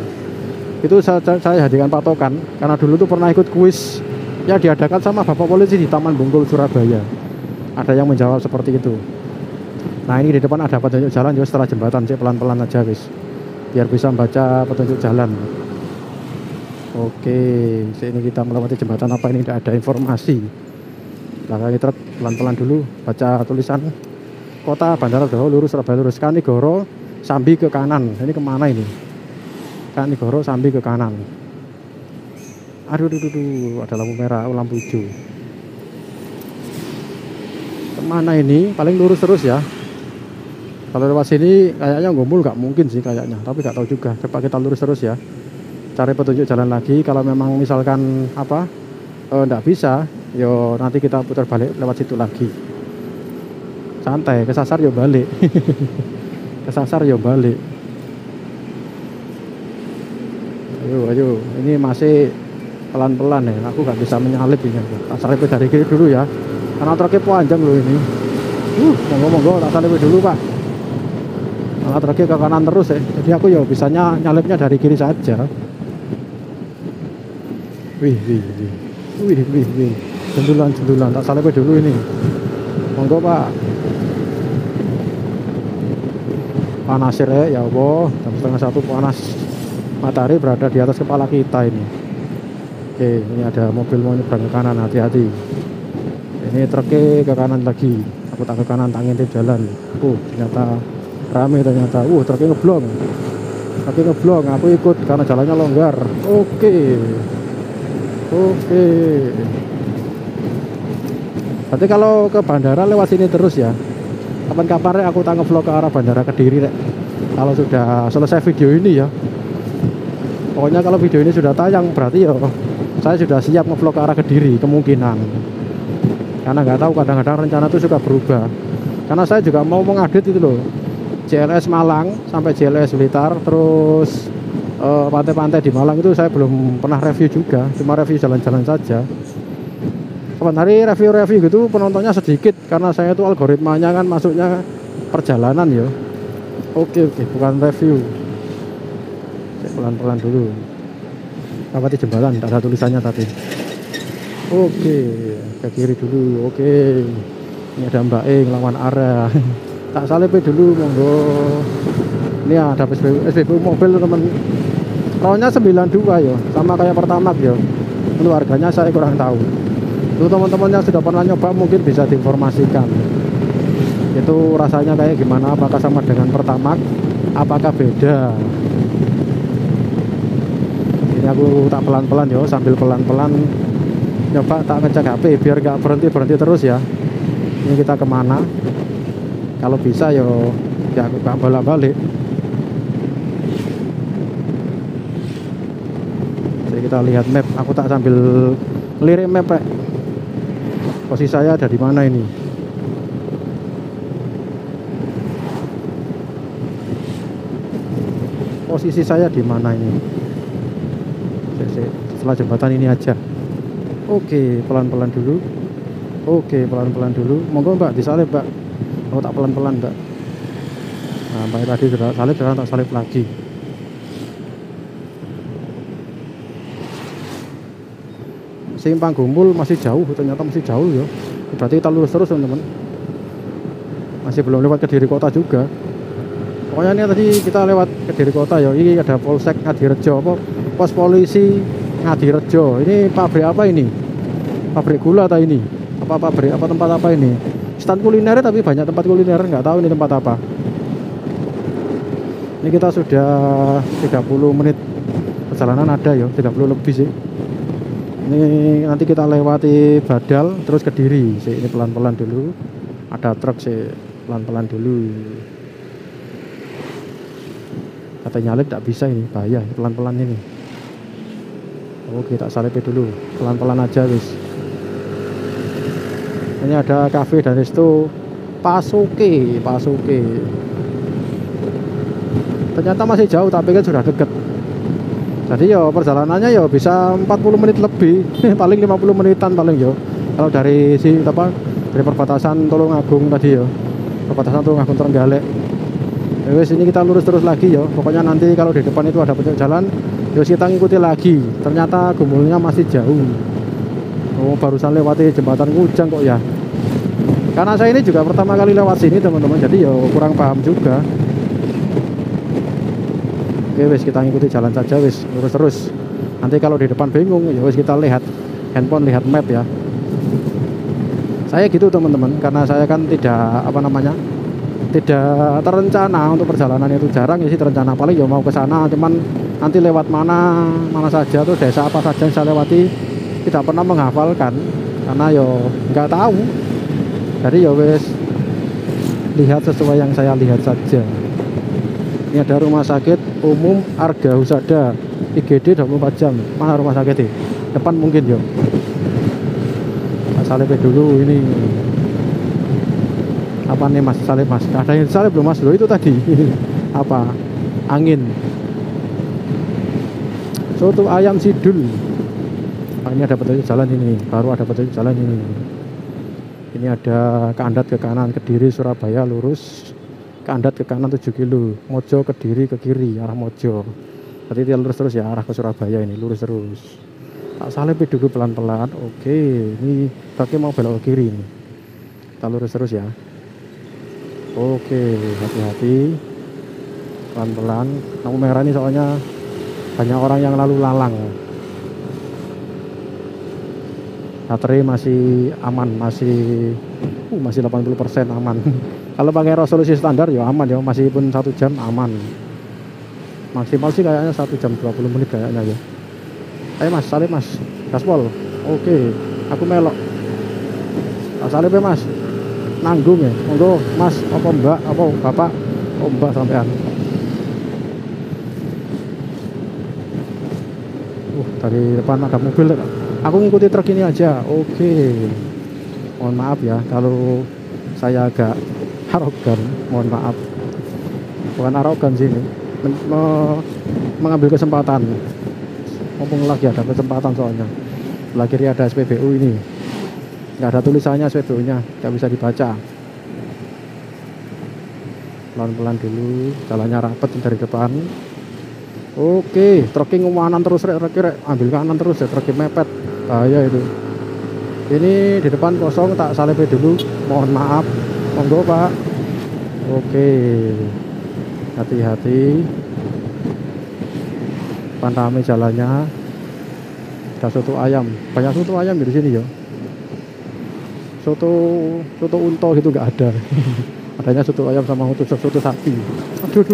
Itu saya jadikan patokan, karena dulu tuh pernah ikut kuis yang diadakan sama Bapak Polisi di Taman Bungkul Surabaya. Ada yang menjawab seperti itu. Nah, ini di depan ada petunjuk jalan juga setelah jembatan, sih pelan-pelan aja guys, biar bisa membaca petunjuk jalan. Oke, ini kita melewati jembatan apa ini, tidak ada informasi. Belakang truk, pelan-pelan dulu, baca tulisan Kota Bandara Doho lurus Surabaya lurus, Kanigoro Sambi ke kanan. Ini kemana ini? Kanigoro Sambi ke kanan. Aduh, ada lampu merah, lampu hijau. Kemana ini? Paling lurus terus ya. Kalau lewat sini kayaknya Gumul nggak mungkin sih kayaknya, tapi nggak tahu juga. Coba kita lurus terus ya. Cari petunjuk jalan lagi. Kalau memang misalkan apa nggak bisa, yo nanti kita putar balik lewat situ lagi. Santai, kesasar yo balik. Kesasar yo balik. Ayo, ini masih pelan-pelan ya. Aku nggak bisa menyalip ini. Tak salip dari kiri dulu ya. Karena truknya panjang loh ini. Monggo, tak salip dulu Pak. Malah truknya ke kanan terus ya. Jadi aku ya bisanya nyalipnya dari kiri saja. Wih. Jendulan. Tak salip dulu ini. Monggo Pak. Panas ya Allah, jam 12:30 panas. Matahari berada di atas kepala kita ini. Oke, ini ada mobil mau nyebrang ke kanan, hati-hati. Ini truknya ke kanan lagi, aku tak ke kanan, tak ngintip jalan. Ternyata rame ternyata. Truknya ngeblong. Aku ikut karena jalannya longgar. Oke. Berarti kalau ke bandara lewat sini terus ya. Kapan-kapan aku tak ngevlog ke arah bandara Kediri rek. Kalau sudah selesai video ini ya. Pokoknya kalau video ini sudah tayang berarti ya saya sudah siap ngevlog ke arah Kediri kemungkinan. Karena nggak tahu, kadang-kadang rencana itu suka berubah. Karena saya juga mau mengupdate itu loh, JLS Malang sampai JLS Blitar, terus pantai-pantai di Malang itu saya belum pernah review juga, cuma review jalan-jalan saja. Kapan hari review gitu penontonnya sedikit karena saya itu algoritmanya kan masuknya perjalanan ya. Oke, bukan review. Pelan-pelan dulu. Lewati jembatan, tak ada tulisannya tadi. Oke, ke kiri dulu. Oke, ini ada Mbak E ngelawan arah. Tak salip dulu, monggo. Ini ada SPBU mobil teman. Ronnya 92 ya, sama kayak pertamax ya. Untuk harganya saya kurang tahu. Itu teman-teman yang sudah pernah nyoba mungkin bisa diinformasikan. Itu rasanya kayak gimana? Apakah sama dengan pertamax? Apakah beda? Ini aku tak pelan-pelan ya, sambil pelan-pelan nyoba tak ngecek HP biar nggak berhenti terus ya. Ini kita kemana? Kalau bisa yo ya aku nggak bolak-balik. Jadi kita lihat map. Aku tak sambil lirik map rek. Posisi saya ada di mana ini? Posisi saya di mana ini? Setelah jembatan ini aja. Oke, pelan-pelan dulu. Monggo Mbak, disalip Mbak. Oh, tak pelan-pelan Mbak. Nah, Mbak tadi sudah salip, sekarang tak salip lagi. Simpang Gumpul masih jauh, ternyata masih jauh ya. Berarti kita lurus terus teman-teman. Masih belum lewat Kediri Kota juga. Pokoknya ini tadi kita lewat Kediri Kota ya. Ini ada Polsek Ngadirejo, pos polisi Ngadirejo. Ini pabrik apa ini? Pabrik gula atau ini? Apa pabrik? Apa tempat apa ini? Stand kuliner tapi banyak tempat kuliner, nggak tahu ini tempat apa. Ini kita sudah 30 menit perjalanan ada ya, 30 lebih sih. Ini nanti kita lewati Badal terus Kediri sih. Ini pelan-pelan dulu. Ada truk sih, pelan-pelan dulu. Katanya nyalip tak bisa ini, bahaya. Pelan-pelan ini. Oke, tak salip dulu. Pelan-pelan aja guys. Ini ada cafe dan resto Pasuke. Ternyata masih jauh, tapi kan sudah deket. Jadi ya perjalanannya ya bisa 40 menit lebih. Paling 50 menitan paling ya. Kalau dari dari perbatasan Tulungagung tadi ya. Perbatasan Tulungagung Trenggalek. Wes ini kita lurus terus lagi ya. Pokoknya nanti kalau di depan itu ada petunjuk jalan, terus kita ngikuti lagi. Ternyata Gumulnya masih jauh. Oh, barusan lewati jembatan Kujang kok ya. Karena saya ini juga pertama kali lewat sini teman-teman, jadi ya kurang paham juga. Oke wes, kita ngikuti jalan saja wes, lurus terus. Nanti kalau di depan bingung ya wes kita lihat handphone, lihat map ya. Saya gitu teman-teman, karena saya kan tidak tidak terencana untuk perjalanan itu, jarang ya sih terencana. Paling ya mau ke sana, cuman nanti lewat mana saja tuh, desa apa saja yang saya lewati tidak pernah menghafalkan karena yo nggak tahu. Jadi ya wes lihat sesuai yang saya lihat saja. Ini ada rumah sakit umum Arga Husada, IGD 24 jam. Mana rumah sakit ini? Depan mungkin yo. Salib dulu ini. Apa nih Mas? Salib Mas. Ada yang salib belum Mas? Loh itu tadi. Apa? Angin. Soto ayam sidul. Nah, ini ada petunjuk jalan ini. Baru ada petunjuk jalan ini. Ini ada Kandat ke kanan, Kediri Surabaya lurus. Kandat ke kanan 7 kilo, Mojo Kediri ke kiri arah Mojo. Berarti dia lurus terus ya arah ke Surabaya ini, lurus terus. Tak salip dulu pelan-pelan. Oke, ini truknya mau belok ke kiri ini. Kita lurus terus ya. Oke, hati-hati. Pelan-pelan. Lampu merah ini soalnya banyak orang yang lalu lalang. baterai masih aman, masih 80% aman. Kalau pakai resolusi standar ya aman ya, masih pun 1 jam aman. Maksimal sih kayaknya 1 jam 20 menit kayaknya ya. Ayo mas, salib mas, gaspol. Oke, aku melok. Salib ya mas, nanggung ya. Monggo mas, apa mbak, apa bapak, oh mbak sampean. Dari depan ada mobil. Aku ngikuti truk ini aja. Oke. Mohon maaf ya kalau saya agak arogan. Mohon maaf. Bukan arogan sih ini. Mengambil kesempatan. Mumpung lagi ada kesempatan soalnya. Sebelah kiri ada SPBU ini. Nggak ada tulisannya SPBU-nya, nggak bisa dibaca. Pelan-pelan dulu. Jalannya rapet dari depan. Oke, truknya kanan terus rek, ambil kanan terus ya, truknya mepet, bahaya itu. Ini di depan kosong, tak salib dulu, mohon maaf, monggo pak. Oke, hati-hati, pantami jalannya. Ada soto ayam, banyak soto ayam di sini ya. Soto unto gitu nggak ada. Adanya soto ayam sama soto sapi. Aduh,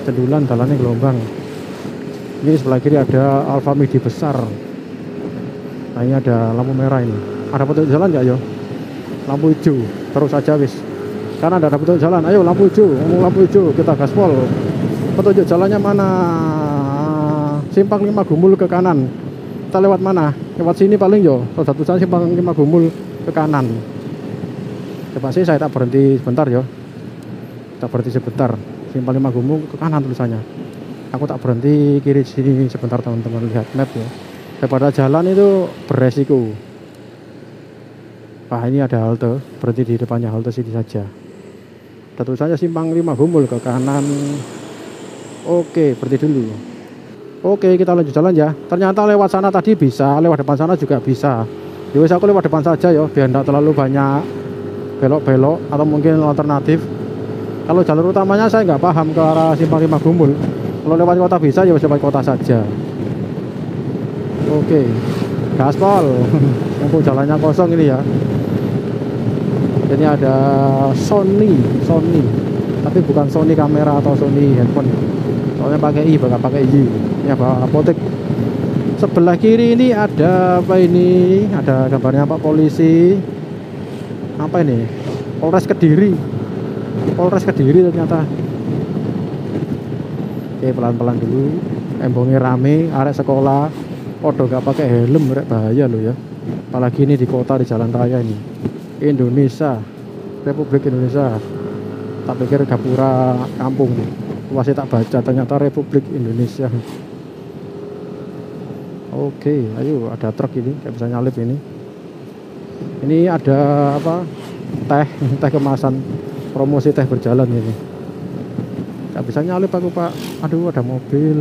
cendulan jalannya gelombang. Ini sebelah kiri ada Alfamidi besar. Nah ini ada lampu merah ini. Ada petunjuk jalan nggak yo? Lampu hijau. Terus aja wis. Karena ada petunjuk jalan. Ayo lampu hijau. Ngomong lampu hijau. Kita gaspol. Petunjuk jalannya mana? Simpang 5 Gumul ke kanan. Kita lewat mana? Lewat sini paling yo. Satu sana Simpang 5 Gumul ke kanan. Coba sih saya tak berhenti sebentar yo. Tak berhenti sebentar. Simpang 5 Gumul ke kanan tulisannya. Aku tak berhenti kiri sini sebentar teman-teman, lihat map ya. Daripada jalan itu beresiko. Wah ini ada halte, berhenti di depannya halte sini saja. Tentu saja Simpang 5 Gumul ke kanan. Oke, berhenti dulu. Oke, kita lanjut jalan ya. Ternyata lewat sana tadi bisa, lewat depan sana juga bisa. Jadi aku lewat depan saja ya, biar tidak terlalu banyak belok-belok atau mungkin alternatif. Kalau jalur utamanya saya nggak paham ke arah Simpang 5 Gumul. Kalau lewat kota bisa ya lewat kota saja. Oke, gaspol. Mumpung jalannya kosong ini ya. Ini ada Sony, tapi bukan Sony kamera atau Sony handphone. Soalnya pakai I, bukan pakai Y. Ini apa apotek. Sebelah kiri ini ada apa ini? Ada gambarnya Pak Polisi. Apa ini? Polres Kediri ternyata. Oke, pelan-pelan dulu. Embongnya rame, arek sekolah. Podo gak pakai helm, rek bahaya lo ya. Apalagi ini di kota, di jalan raya ini. Indonesia, Republik Indonesia. Tak pikir gapura kampung. Masih tak baca, ternyata Republik Indonesia. Oke, ayo ada truk ini, kayak bisa nyalip ini. Ini ada apa? Teh kemasan, promosi teh berjalan ini. Gak bisa nyalip aku pak. Aduh ada mobil.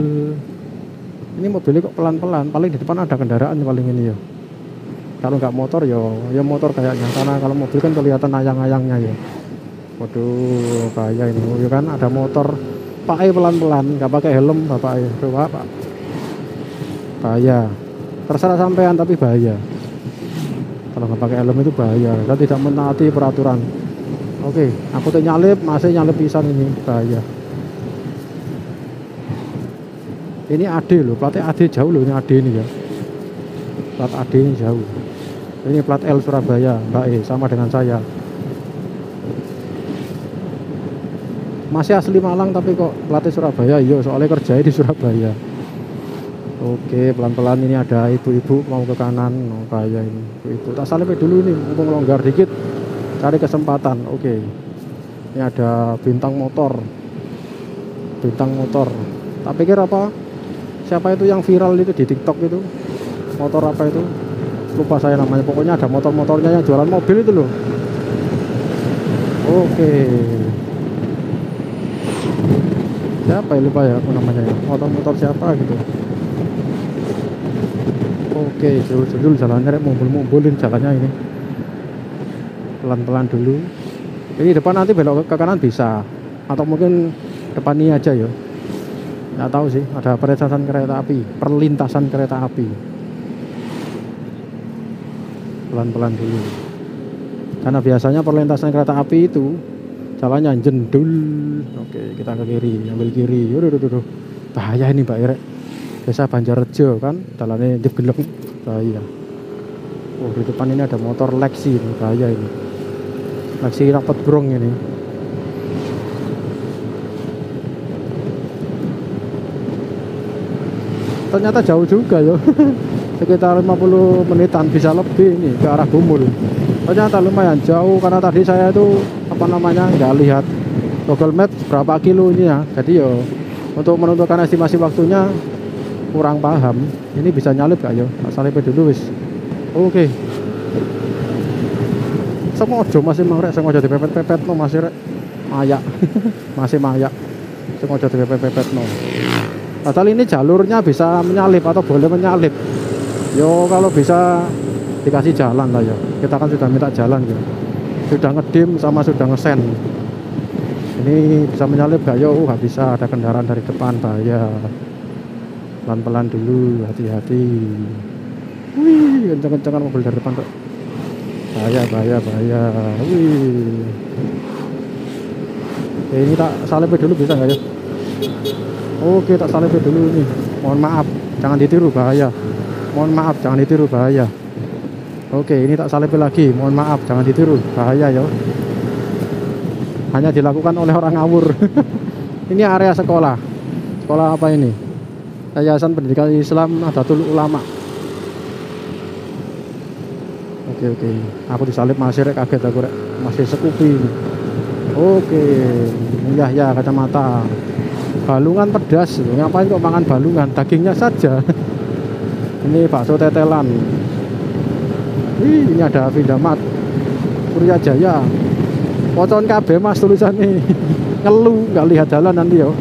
Ini mobilnya kok pelan-pelan. Paling di depan ada kendaraan paling ini ya. Kalau nggak motor ya motor kayaknya. Karena kalau mobil kan kelihatan ayang-ayangnya ya. Waduh bahaya ini. Ya kan ada motor. Pak pelan-pelan. Nggak pakai helm bapak pak. Bahaya. Terserah sampean tapi bahaya. Kalau nggak pakai helm itu bahaya. Dan tidak menaati peraturan. Oke, aku tuh nyalip masih nyalip pisan ini bahaya. Ini AD loh, platnya AD jauh loh, ini AD ini ya. Plat AD ini jauh. Ini plat L Surabaya, Mbak E, sama dengan saya. Masih asli Malang tapi kok platnya Surabaya, iya soalnya kerjanya di Surabaya. Oke, pelan-pelan ini ada ibu-ibu mau ke kanan, oh, bahaya ini. Ibu tak salip dulu ini, mumpung longgar dikit, cari kesempatan. Oke, ini ada bintang motor. Tak pikir apa? Siapa itu yang viral itu di TikTok itu? Motor apa itu? Lupa saya namanya. Pokoknya ada motor-motornya yang jualan mobil itu loh. Oke. Siapa ya, lupa ya aku namanya ya. Motor-motor siapa gitu. Oke, judul jalannya rek mumbul-mumbulin jalannya ini. Pelan-pelan dulu. Ini depan nanti belok ke kanan bisa. Atau mungkin depan ini aja ya. Nggak tahu sih, ada perlintasan kereta api. Perlintasan kereta api. pelan-pelan dulu. Karena biasanya perlintasan kereta api itu jalannya jendul. Oke, kita ke kiri, ambil kiri. Waduh. Bahaya ini Mbak Irek. Desa Banjarrejo kan, jalannya digeleng, bahaya. Oh, di depan ini ada motor Lexi, bahaya ini. Lexi rapat brong ini. Ternyata jauh juga yo. Sekitar 50 menitan bisa lebih ini ke arah Gumul. Ternyata lumayan jauh karena tadi saya itu nggak lihat Google Maps berapa kilonya. Jadi yo untuk menentukan estimasi waktunya kurang paham. Ini bisa nyalip gak yo? Salip dulu wis. Oke. Sengaja masih mangrek, sengaja dipepet-pepet no masih rek. Mayak. Masih mayak. Sengaja dipepet-pepet no. Padahal ini jalurnya bisa menyalip atau boleh menyalip. Yo kalau bisa dikasih jalan lah ya. Kita kan sudah minta jalan ya. Sudah ngedim sama sudah ngesen. Ini bisa menyalip gak yo? Gak bisa, ada kendaraan dari depan bahaya. Pelan-pelan dulu, hati-hati. Wih, kenceng-kencengan mobil dari depan kok. Bahaya. Wih. Oke, ini tak salip dulu bisa nggak ya? Oke, tak salip dulu nih. Mohon maaf, jangan ditiru bahaya. Mohon maaf, jangan ditiru bahaya. Oke, ini tak salip lagi. Mohon maaf, jangan ditiru bahaya ya. Hanya dilakukan oleh orang ngawur. Ini area sekolah. Sekolah apa ini? Yayasan Pendidikan Islam Nahdlatul Ulama. Oke. Aku disalip masih rek, kaget aku rek. Masih sekupi ini. Oke. Ya kacamata. Balungan pedas, ngapain kok makan balungan? Dagingnya saja. Ini bakso tetelan. Ini ada Vindamat, Surya Jaya. Pocon KB mas tulisannya. Ngeluh, nggak lihat jalan nanti yo.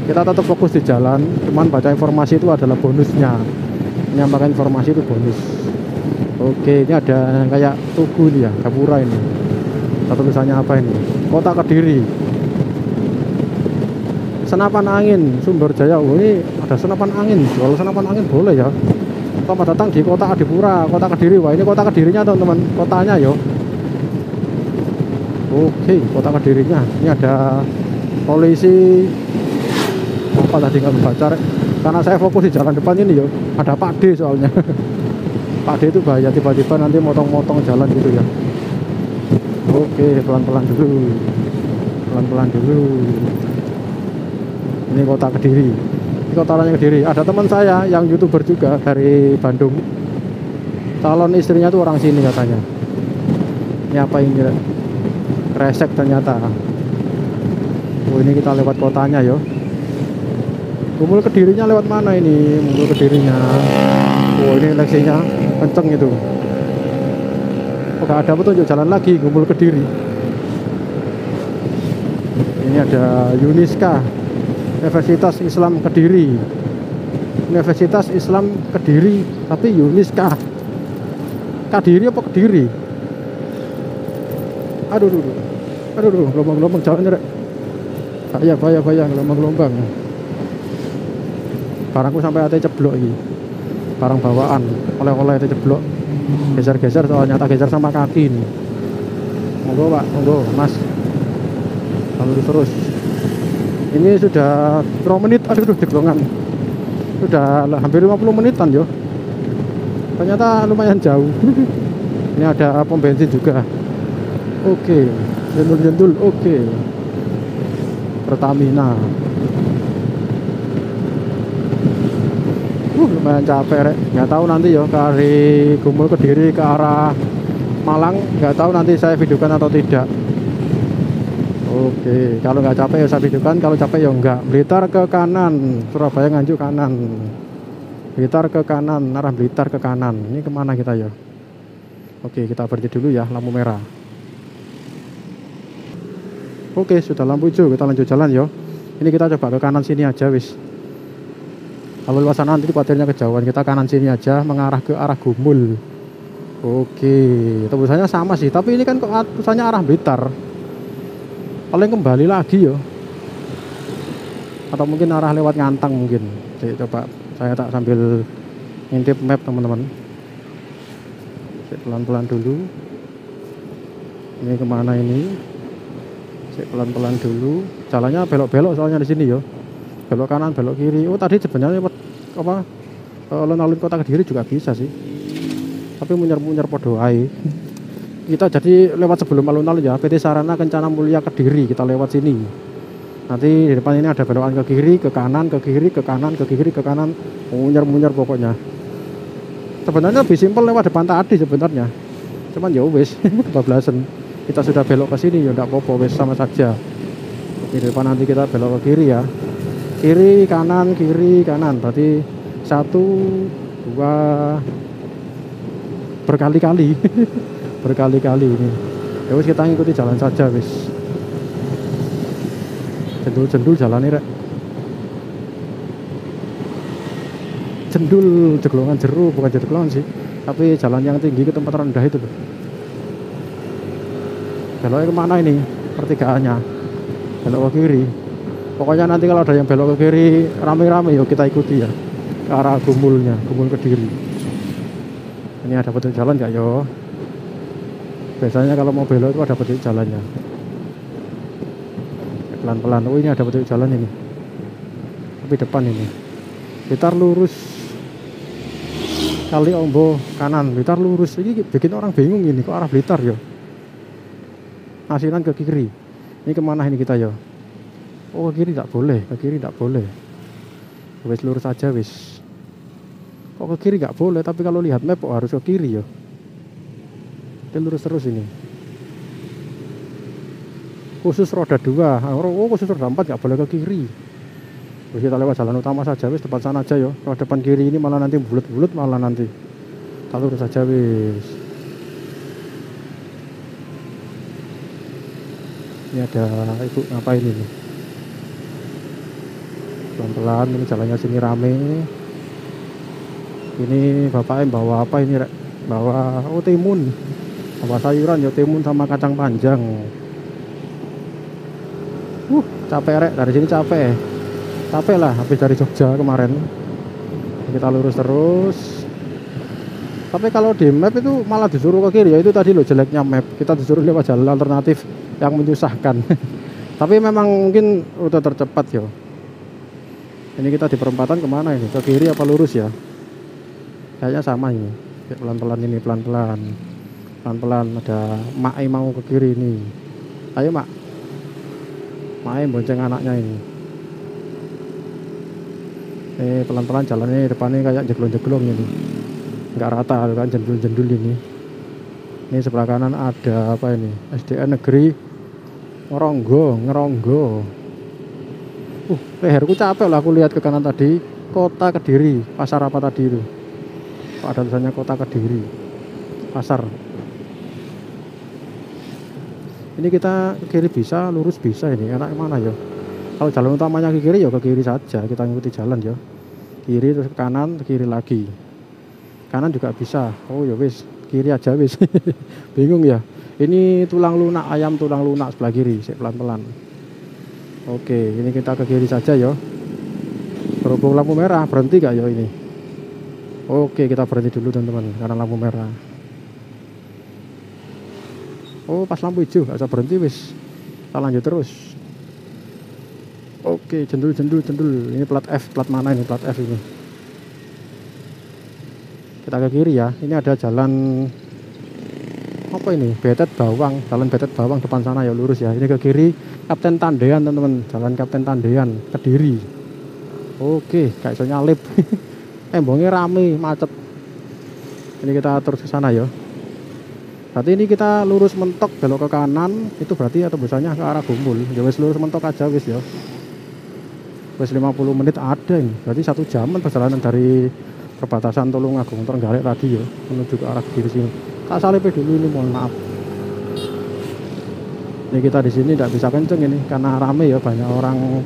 Kita tetap fokus di jalan. Cuman baca informasi itu adalah bonusnya. Menyampaikan informasi itu bonus. Oke, ini ada kayak tugu nih ya, Gapura ini. Tulisannya apa ini? Kota Kediri. Senapan angin Sumber Jaya. Oh, ini ada senapan angin. Kalau senapan angin boleh ya. Selamat datang di Kota Adipura, Kota Kediri. Wah, ini Kota Kedirinya teman-teman, kotanya yo. Oke, Kota Kedirinya. Ini ada polisi. Apa tadi nggak membaca rek? Karena saya fokus di jalan depan ini yo. Ada Pak D soalnya. Pak D itu bahaya, tiba-tiba nanti motong-motong jalan gitu ya. Oke, pelan-pelan dulu. Ini Kota Kediri. Ini kotanya Kediri. Ada teman saya yang YouTuber juga dari Bandung. Calon istrinya tuh orang sini katanya. Ini apa ini? Kresek ternyata. Oh, ini kita lewat kotanya yo. Gumul Kedirinya lewat mana ini? Gumul Kedirinya. Oh, ini leksinya kenceng itu. Oh, gak ada petunjuk jalan lagi Gumul Kediri. Ini ada Yuniska, Universitas Islam Kediri. Universitas Islam Kediri, tapi Yuniska. Kadiri apa Kediri? Aduh, gelombang-gelombang jalannya rek. Bahaya, gelombang-gelombang. Barangku sampai hati ceblok ini. Barang bawaan, oleh-oleh hati ceblok. Geser-geser soalnya, tak geser sama kaki ini. Monggo Pak, monggo Mas. Lalu terus. Ini sudah berapa menit? Aduh, digelongan. Sudah hampir 50 menitan yo. Ternyata lumayan jauh. Ini ada pom bensin juga. Oke, jendul. Oke. Pertamina. Lumayan capek rek. Nggak tahu nanti yo dari Gumul Kediri ke arah Malang. Nggak tahu nanti saya videokan atau tidak. Oke, kalau nggak capek ya saya videokan, kalau capek ya enggak. Blitar ke kanan, Surabaya Nganjuk kanan. Blitar ke kanan, arah Blitar ke kanan. Ini kemana kita ya? Oke, kita berhenti dulu ya, lampu merah. Oke, sudah lampu hijau, kita lanjut jalan ya. Ini kita coba ke kanan sini aja wis. Kalau luas sana nanti khawatirnya kejauhan, kita kanan sini aja mengarah ke arah Gumul. Oke, tembusannya sama sih, tapi ini kan kok tulisannya arah Blitar. Paling kembali lagi yo, atau mungkin arah lewat Ngantang mungkin. Jadi coba saya tak sambil ngintip map teman-teman. Pelan-pelan dulu. Ini kemana ini? Pelan-pelan dulu. Jalannya belok-belok soalnya di sini yo. Belok kanan, belok kiri. Oh tadi sebenarnya apa? Alun-alun Kota Kediri juga bisa sih. Tapi munyer-munyer podo ae. Kita jadi lewat sebelum alun-alun ya. PT Sarana Kencana Mulia Kediri. Kita lewat sini. Nanti di depan ini ada belokan ke kiri, ke kanan, ke kiri, ke kanan, ke kiri, ke kanan. Munyer-munyer pokoknya. Sebenarnya lebih simpel lewat depan tadi sebenarnya. Cuman ya wis kebablasan. Kita sudah belok ke sini ya enggak apa-apa, wis sama saja. Di depan nanti kita belok ke kiri ya. Kiri, kanan, berarti 1, 2 berkali-kali. Berkali-kali ini. Ya wis kita ngikuti jalan saja wis. Jendul-jendul jalan ini rek. Jendul jeglongan jeru, bukan jeglongan sih, tapi jalan yang tinggi ke tempat rendah itu loh. Beloknya kemana ini? Pertigaannya belok ke kiri. Pokoknya nanti kalau ada yang belok ke kiri rame-rame yuk kita ikuti ya ke arah Gumulnya, Gumul Kediri. Ini ada petunjuk jalan nggak yo? Biasanya kalau mau belok itu ada petunjuk jalannya. Pelan-pelan. Oh ini ada petunjuk jalan ini. Tapi depan ini. Blitar lurus. Kali Ombo kanan, Blitar lurus. Ini bikin orang bingung ini kok arah Blitar yo. Asinan ke kiri. Ini kemana ini kita yo? Oh ke kiri tidak boleh, ke kiri tidak boleh. Wis lurus aja wis. Kok ke kiri nggak boleh, tapi kalau lihat map kok harus ke kiri yo. Kita lurus terus ini. Khusus roda 2, oh khusus roda 4 nggak boleh ke kiri. Terus kita lewat jalan utama saja wis, depan sana aja yo. Kalau depan kiri ini malah nanti bulut-bulut malah nanti. Kita lurus saja wis. Ini ada ibu ngapain ini? Pelan-pelan ini jalannya sini rame. Ini bapaknya bawa apa ini rek? Bawa timun. Bawa sayuran ya, timun sama kacang panjang. Capek rek, dari sini capek. Capek lah habis dari Jogja kemarin. Kita lurus terus. Tapi kalau di map itu malah disuruh ke kiri ya, itu tadi loh jeleknya map. Kita disuruh lewat jalan alternatif yang menyusahkan. Tapi memang mungkin rute tercepat yo. Ini kita di perempatan kemana ini? Ke kiri apa lurus ya? Kayaknya sama ini. Pelan-pelan ini, pelan-pelan. Pelan-pelan ada Mak mau ke kiri ini. Ayo Mak. Mak bonceng anaknya ini. Pelan-pelan jalannya depannya kayak jeglong-jeglong ini. Enggak rata kan, jendul-jendul ini. Ini sebelah kanan ada apa ini? SDN Negeri Ngeronggo. Leherku capek lah aku lihat ke kanan tadi. Kota Kediri, pasar apa tadi itu? Kok ada tulisannya Kota Kediri, pasar. Ini kita ke kiri bisa, lurus bisa ini. Enak mana ya? Kalau jalan utamanya ke kiri ya ke kiri saja. Kita ngikuti jalan ya. Kiri terus ke kanan, ke kiri lagi. Kanan juga bisa. Oh ya wis, kiri aja wis. Bingung ya. Ini tulang lunak, ayam tulang lunak sebelah kiri, pelan-pelan. Oke, ini kita ke kiri saja ya. Berhubung lampu merah, berhenti gak ya ini? Oke, kita berhenti dulu teman-teman, karena lampu merah. Oh, pas lampu hijau, gak usah berhenti wis. Kita lanjut terus. Oke, jendul. Ini plat F, plat mana ini? Plat F ini. Kita ke kiri ya. Ini ada jalan apa ini? Betet Bawang, jalan Betet Bawang depan sana ya, lurus ya. Ini ke kiri Kapten Tandean teman-teman, jalan Kapten Tandean Kediri. Oke, kayak so nyalip. Embongnya rame, macet. Ini kita terus ke sana ya. Berarti ini kita lurus mentok belok ke kanan, itu berarti atau biasanya ke arah Gumul. Ya wis lurus mentok aja wis ya. Wis 50 menit ada ini. Berarti 1 jaman perjalanan dari perbatasan Tulungagung Trenggalek tadi ya menuju ke arah kiri sini. Tak salip dulu ini, mohon maaf. Ini kita di sini tidak bisa kenceng ini karena rame ya, banyak orang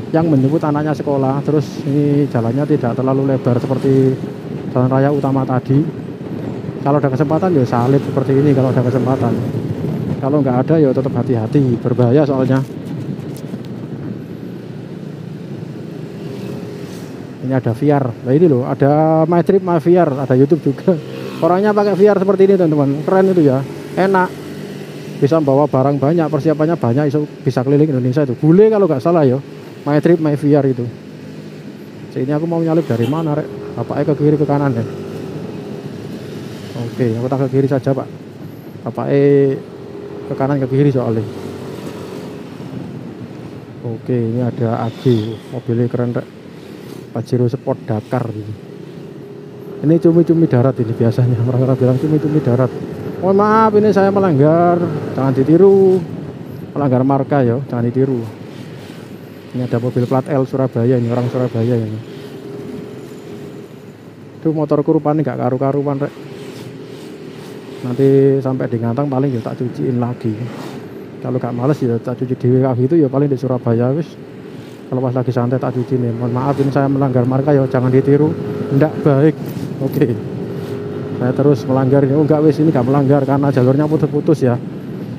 yang menjemput anaknya sekolah. Terus ini jalannya tidak terlalu lebar seperti jalan raya utama tadi. Kalau ada kesempatan ya salip seperti ini kalau ada kesempatan. Kalau nggak ada ya tetap hati-hati, berbahaya soalnya. Ini ada VR. Nah ini loh, ada My Trip My VR, ada YouTube juga. Orangnya pakai VR seperti ini teman-teman, keren itu ya, enak, bisa bawa barang banyak, persiapannya banyak, bisa keliling Indonesia itu. Bule kalau nggak salah ya, My Trip My VR itu. Ini aku mau nyalip dari mana rek? Bapaknya ke kiri ke kanan ya. Oke, aku tak ke kiri saja pak. Bapaknya ke kanan ke kiri soalnya. Oke, ini ada AG, mobilnya keren rek. Pajero Sport Dakar ini. Ini cumi-cumi darat ini biasanya, orang-orang bilang cumi-cumi darat. Mohon maaf, ini saya melanggar, jangan ditiru. Melanggar marka ya, jangan ditiru. Ini ada mobil plat L Surabaya, ini orang Surabaya ini. Itu motorku rupanya nggak karu-karuan rek. Nanti sampai di Ngantang paling ya tak cuciin lagi. Kalau gak males ya tak cuci di WK gitu ya, paling di Surabaya wis. Kalau pas lagi santai tak cuci nih. Mohon maaf, ini saya melanggar marka ya, jangan ditiru. Nggak baik. Oke, saya terus melanggar ini. Oh enggak wis, ini nggak melanggar karena jalurnya putus-putus ya.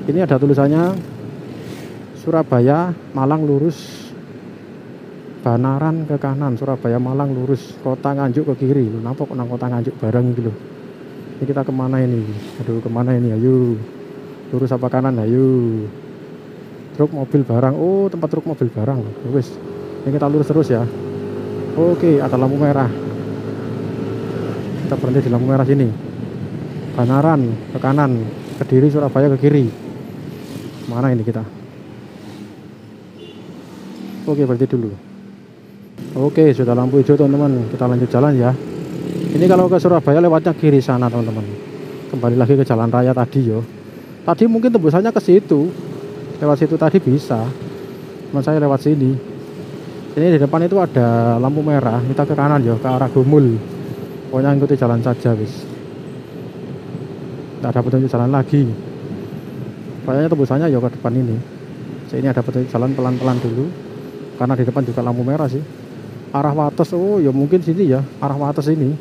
Ini ada tulisannya Surabaya Malang lurus, Banaran ke kanan, Surabaya Malang lurus, Kota Nganjuk ke kiri. Kenapa kok nang Kota Nganjuk bareng gitu loh. Ini kita kemana ini? Aduh, kemana ini? Ayo, lurus apa kanan? Ayo. Truk mobil barang. Oh, tempat truk mobil barang. Wis, ini kita lurus terus ya. Oke, ada lampu merah. Kita berhenti di lampu merah sini. Banaran ke kanan, Kediri Surabaya ke kiri. Mana ini kita? Oke, berhenti dulu. Oke, sudah lampu hijau teman-teman. Kita lanjut jalan ya. Ini kalau ke Surabaya lewatnya kiri sana teman-teman. Kembali lagi ke jalan raya tadi yo. Tadi mungkin tembusannya ke situ. Lewat situ tadi bisa. Cuman saya lewat sini. Ini di depan itu ada lampu merah. Kita ke kanan yo, ke arah Gumul. Pokoknya ikuti jalan saja wis. Tidak ada petunjuk jalan lagi. Kayaknya tembusannya ya ke depan ini. Ini ada petunjuk jalan pelan-pelan dulu. Karena di depan juga lampu merah sih. Arah Wates, oh ya mungkin sini ya. Arah Wates ini.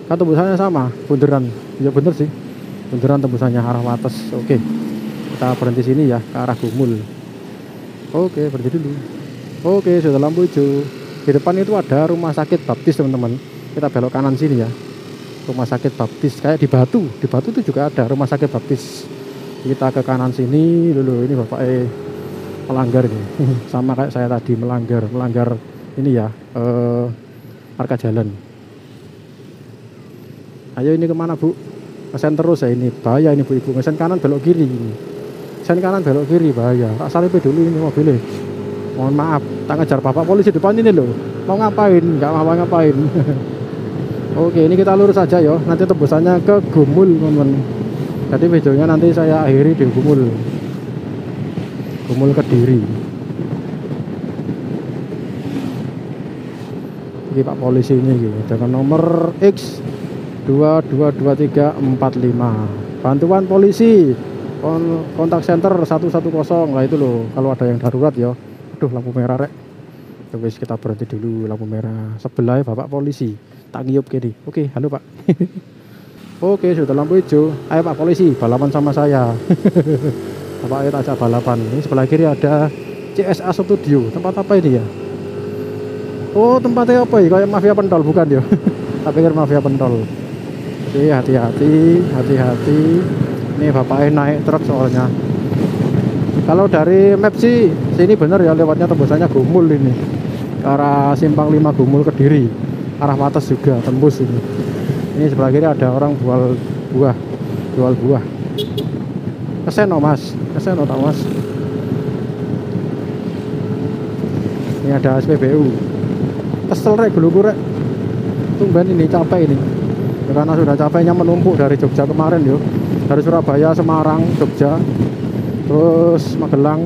Kan tembusannya sama, bunderan. Ya bener sih. Bunderan tembusannya arah Wates. Oke. Kita berhenti sini ya, ke arah Gumul. Oke, berhenti dulu. Oke, sudah lampu hijau. Di depan itu ada rumah sakit Baptis teman-teman. Kita belok kanan sini ya, rumah sakit Baptis, kayak di Batu itu juga ada rumah sakit Baptis. Kita ke kanan sini dulu. Ini bapak melanggar ini sama kayak saya tadi melanggar ini ya, marka jalan. Ayo ini kemana bu? Ngesen terus ya, ini bahaya ini bu ibu. Ngesen kanan belok kiri ini. Ngesen kanan belok kiri bahaya. Tak salip dulu ini mobilnya. Mohon maaf, tak ngejar bapak polisi depan ini loh. Mau ngapain? Nggak mau ngapain. Oke, ini kita lurus saja ya. Nanti tembusannya ke Gumul, teman-teman. Jadi videonya nanti saya akhiri di Gumul. Gumul Kediri. Ini Pak polisi ini gitu. Dengan nomor X 222345. Bantuan polisi. Kontak center 110. Lah itu loh, kalau ada yang darurat ya. Aduh, lampu merah rek. Wis kita berhenti dulu lampu merah. Sebelah Bapak polisi. Tak ngiyup kiri. Oke, halo Pak. Oke, sudah lampu hijau. Ayo Pak polisi, balapan sama saya. Bapak ayo ajak balapan. Ini sebelah kiri ada CSA Studio. Tempat apa ini ya? Oh, tempatnya apa ya? Kayak mafia pentol bukan ya? Tak pikir mafia pentol. Oke, hati-hati. Ini bapaknya naik truk soalnya. Kalau dari map sih sini bener ya, lewatnya tembusannya Gumul ini. Ke arah Simpang 5 Gumul Kediri. Arah Wates juga tembus ini. Ini sebelah kiri ada orang jual buah. Keseno mas, keseno tak mas. Ini ada SPBU. Kesel rek, geluku rek. Tumben ini capek ini. Karena sudah capeknya menumpuk dari Jogja kemarin yo. Dari Surabaya, Semarang, Jogja, terus Magelang,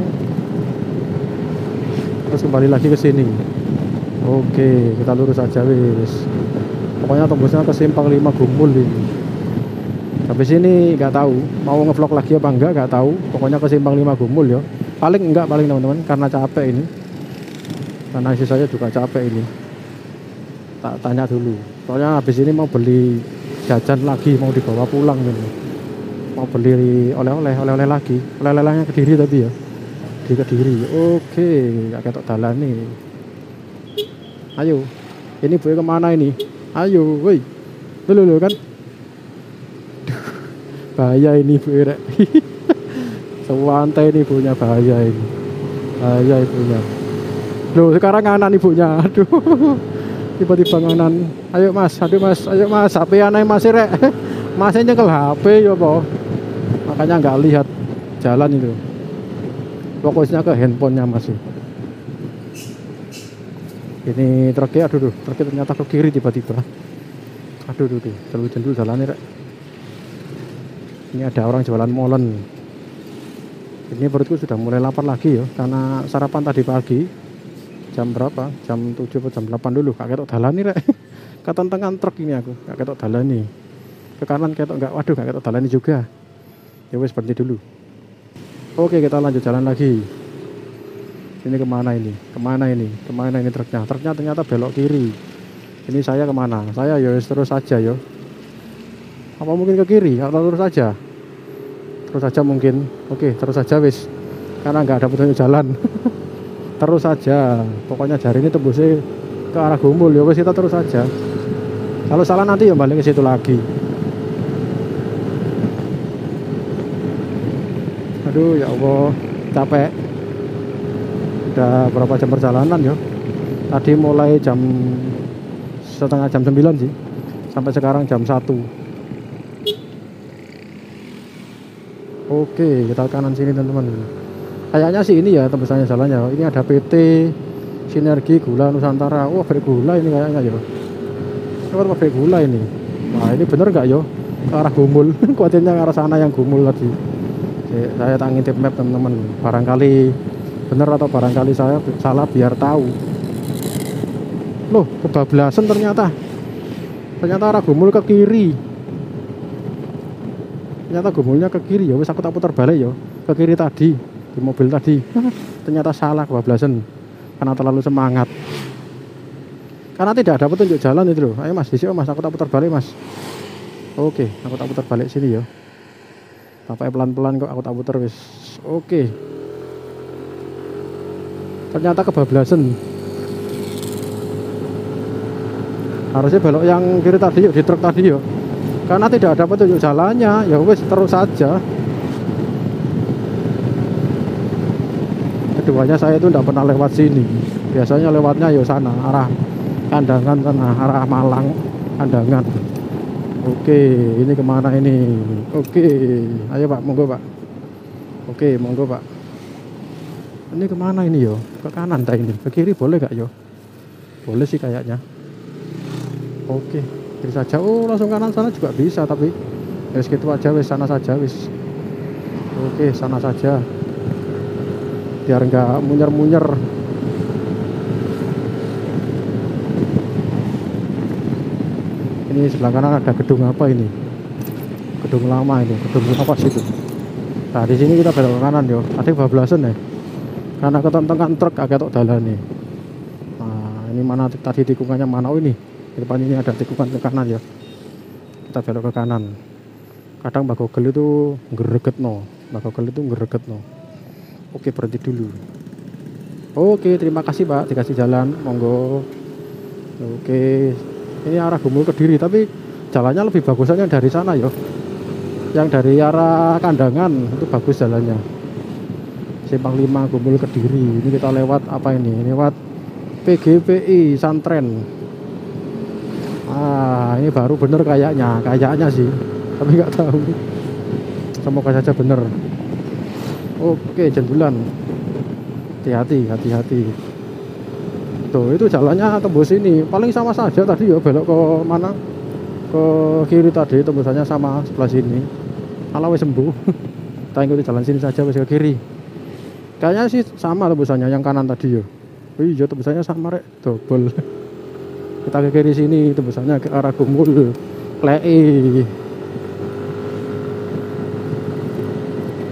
terus kembali lagi ke sini. Oke, kita lurus aja wis. Pokoknya tembusnya ke Simpang 5 Gumul ini. Habis ini nggak tahu mau ngevlog lagi apa nggak tahu. Pokoknya ke Simpang 5 Gumul ya. Paling teman-teman karena capek ini. Karena isi saya juga capek ini. Tak tanya dulu. Soalnya habis ini mau beli jajan lagi, mau dibawa pulang gitu. Mau beli oleh-oleh lagi. Oleh-olehnya Kediri tadi ya. Di Kediri. Oke, nggak ketok dalan nih. Ayo. Ini Bu kemana ini? Ayo, woi. Dulu kan. bahaya ini ibu rek. Sewantai ini ibunya, bahaya ini, bahaya ibunya. Loh sekarang nganan ibunya, aduh. Tiba-tiba nganan, ayo mas, aduh mas, ayo mas, HP aneh mas rek. Masnya nyekel HP ya po, makanya nggak lihat jalan itu, fokusnya ke handphonenya masih. Ini truknya, aduh, truknya ternyata ke kiri tiba-tiba. Aduh, jendul jalannya rek. Ini ada orang jualan molen. Ini perutku sudah mulai lapar lagi ya, karena sarapan tadi pagi. Jam berapa? Jam 7 atau jam 8 dulu. Gak ketok dalani rek. Ketentengan truk ini aku, gak ketok dalani. Ke kanan ketok enggak, waduh gak ketok dalani juga. Ya wes berhenti dulu. Oke, kita lanjut jalan lagi. Ini kemana ini? Kemana ini? Kemana ini truknya? Truknya ternyata belok kiri. Ini saya kemana? Saya ya terus saja ya. Apa mungkin ke kiri atau terus saja? Terus saja mungkin. Oke, terus saja wis. Karena nggak ada petunjuk jalan. Terus saja. Pokoknya jari ini tembusnya ke arah Gumul ya wis, kita terus saja. Kalau salah nanti ya balik ke situ lagi. Aduh ya Allah, capek. Udah berapa jam perjalanan ya? Tadi mulai setengah jam 9 sih. Sampai sekarang jam 1. Oke, kita kanan sini teman-teman. Kayaknya sih ini ya tembusannya jalannya. Ini ada PT Sinergi Gula Nusantara. Wah, pabrik gula ini kayaknya ya. Ini pabrik gula ini. Nah, ini bener nggak yo? Ke arah Gumul. Kuatirnya ke arah sana yang Gumul tadi. Saya tak ngintip map teman-teman. Barangkali bener atau barangkali saya salah biar tahu. Loh, kebablasan ternyata. Ternyata arah Gumul ke kiri. Ternyata Gumulnya ke kiri ya. Wes aku tak putar balik ya. Ke kiri tadi. Di mobil tadi. Ternyata salah, kebablasan. Karena terlalu semangat. Karena tidak ada petunjuk jalan itu loh. Ayo mas, disini mas, aku tak putar balik mas. Oke, aku tak putar balik sini ya. Sampai pelan-pelan kok aku tak putar wis. Oke. Ternyata kebablasan. Harusnya belok yang kiri tadi yuk, di truk tadi yuk. Karena tidak ada petunjuk jalannya, ya wis terus saja. Keduanya saya itu tidak pernah lewat sini. Biasanya lewatnya ya sana, arah Kandangan sana, arah Malang, Kandangan. Oke, ini kemana ini? Oke, ayo pak, monggo pak. Oke, monggo pak. Ini kemana ini yo? Ke kanan tak ini? Ke kiri boleh gak yo? Boleh sih kayaknya. Oke, kiri saja. Oh, langsung kanan sana juga bisa, tapi ya segitu aja wis, sana saja wis. Oke, sana saja. Biar nggak munyer-munyer. Ini sebelah kanan ada gedung apa ini? Gedung lama ini, gedung apa sih itu? Nah, di sini kita belok ke kanan yo. Tadi bablasan ya. Karena ketentangan truk agak tok dalan nih. Nah, ini mana tadi tikungannya mana? Oh ini. Di depan ini ada tikungan ke kanan ya. Kita belok ke kanan. Kadang Mbak Google itu ngereget no. Mbak Google itu ngereget no. Oke, berhenti dulu. Oke, terima kasih Pak, dikasih jalan, monggo. Oke, ini arah Gumul Kediri, tapi jalannya lebih bagusannya dari sana ya. Yang dari arah Kandangan itu bagus jalannya. Simpang 5 Gumul Kediri. Ini kita lewat apa ini? Lewat PGPI Santren. Ah, ini baru bener kayaknya sih, tapi nggak tahu. Semoga saja bener. Oke, jendulan. Hati-hati. Tuh, itu jalannya tembus ini. Paling sama saja tadi ya, belok ke mana? Ke kiri tadi, tembusannya sama sebelah sini. Ala wis sembuh. Kita ikuti jalan sini saja wis ke kiri. Kayaknya sih sama tembusannya yang kanan tadi ya. Oh iya, tembusannya sama rek, double. Kita ke kiri sini, tembusannya ke arah Gumul. Klei.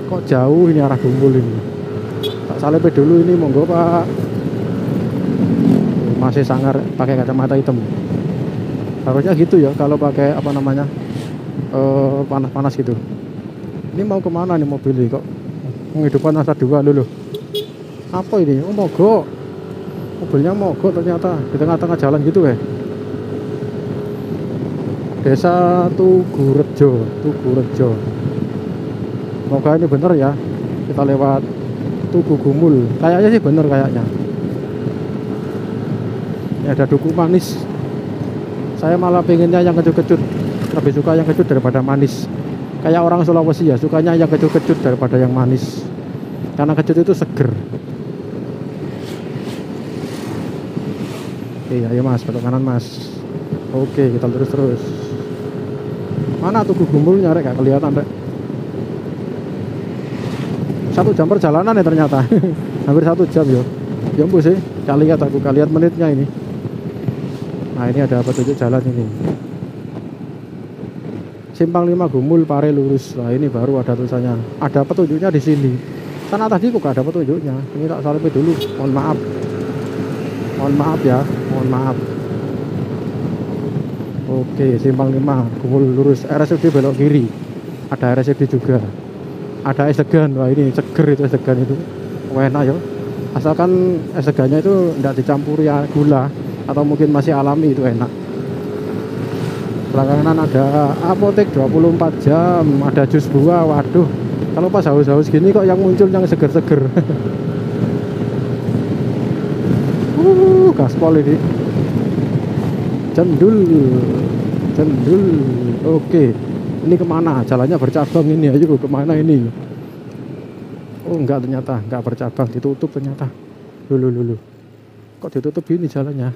Kok jauh ini arah Gumul ini? Tak salep dulu ini, monggo Pak. Masih sangar pakai kacamata hitam. Harusnya gitu ya kalau pakai apa namanya panas-panas gitu. Ini mau kemana nih mobil ini kok penghidupan masa 2 dulu? Apa ini? Oh mogok. Mobilnya mogok ternyata di tengah-tengah jalan gitu ya. Desa Tugurejo. Semoga ini bener ya, kita lewat Tugu Gumul, kayaknya sih bener kayaknya. Ini ada duku manis. Saya malah pengennya yang kecut-kecut, lebih suka yang kecut daripada manis. Kayak orang Sulawesi ya, sukanya yang kecut-kecut daripada yang manis, karena kecut itu seger. Iya, ayo mas, belok kanan mas. Oke, kita lurus terus. Mana Tugu Gumulnya rek, gak kelihatan rek. 1 jam perjalanan ya ternyata. Hampir 1 jam yo. Ya ampun sih, lihat menitnya ini. Nah ini ada petunjuk jalan ini. Simpang 5 Gumul Pare lurus. Nah ini baru ada tulisannya. Ada petunjuknya di sini. Sana tadi kok gak ada petunjuknya. Ini tak salpin dulu. Mohon maaf. Mohon maaf ya. Mohon maaf. Oke, simpang 5 Gumul lurus. RSUD belok kiri. Ada RSUD juga. Ada es degan. Wah ini seger itu es degan itu. Enak ya. Asalkan es degannya itu tidak dicampuri gula atau mungkin masih alami, itu enak. Belakangan ada apotek 24 jam, ada jus buah. Waduh, kalau pas haus-haus gini kok yang muncul yang seger-seger. Gaspol ini. Cendul. Oke, ini kemana? Jalannya bercabang ini. Ayo kemana ini? Oh enggak, ternyata enggak bercabang, ditutup ternyata. Lulu. Kok ditutup ini jalannya?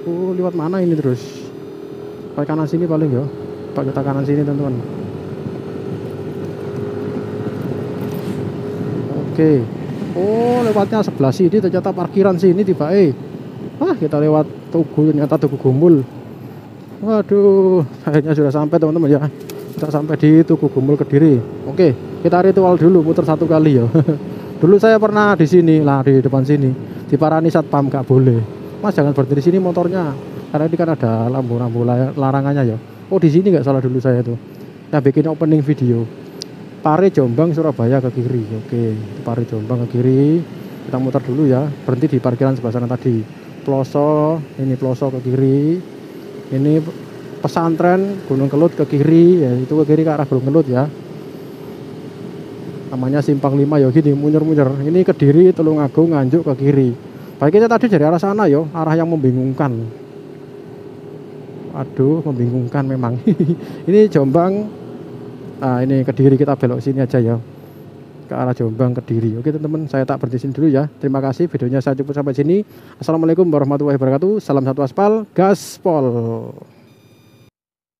Oh, lewat mana ini terus? Pakai kanan sini paling ya. Pakai kita kanan sini teman-teman. Oke. Oh, lewatnya sebelah sini, ternyata parkiran sini tiba. Wah, kita lewat Tugu, ternyata Tugu Gumul. Waduh, akhirnya sudah sampai teman-teman ya. Kita sampai di Tugu Gumul Kediri. Oke, kita ritual dulu, muter 1 kali ya. Dulu saya pernah di sini lah, di depan sini. Diparani satpam, gak boleh. Mas jangan berhenti di sini motornya. Karena ini kan ada lampu-lampu larangannya ya. Oh, di sini nggak salah dulu saya tuh. Nah, bikin opening video. Pare Jombang Surabaya ke kiri. Oke, Pare Jombang ke kiri. Kita muter dulu ya. Berhenti di parkiran sebelah sana tadi. Ploso, ini Ploso ke kiri. Ini pesantren Gunung Kelut ke kiri, ya itu ke kiri ke arah Gunung Kelut ya. Namanya simpang 5 ya gini, munyer-munyer. Ini Kediri, Tulungagung, Nganjuk ke kiri. Baiknya tadi dari arah sana yo, arah yang membingungkan. Aduh, membingungkan memang. Ini Jombang. Nah, ini Kediri, kita belok sini aja ya. Ke arah Jombang Kediri. Oke teman-teman, saya tak berhenti sini dulu ya. Terima kasih, videonya saya cukup sampai sini. Assalamualaikum warahmatullahi wabarakatuh. Salam satu aspal, gaspol.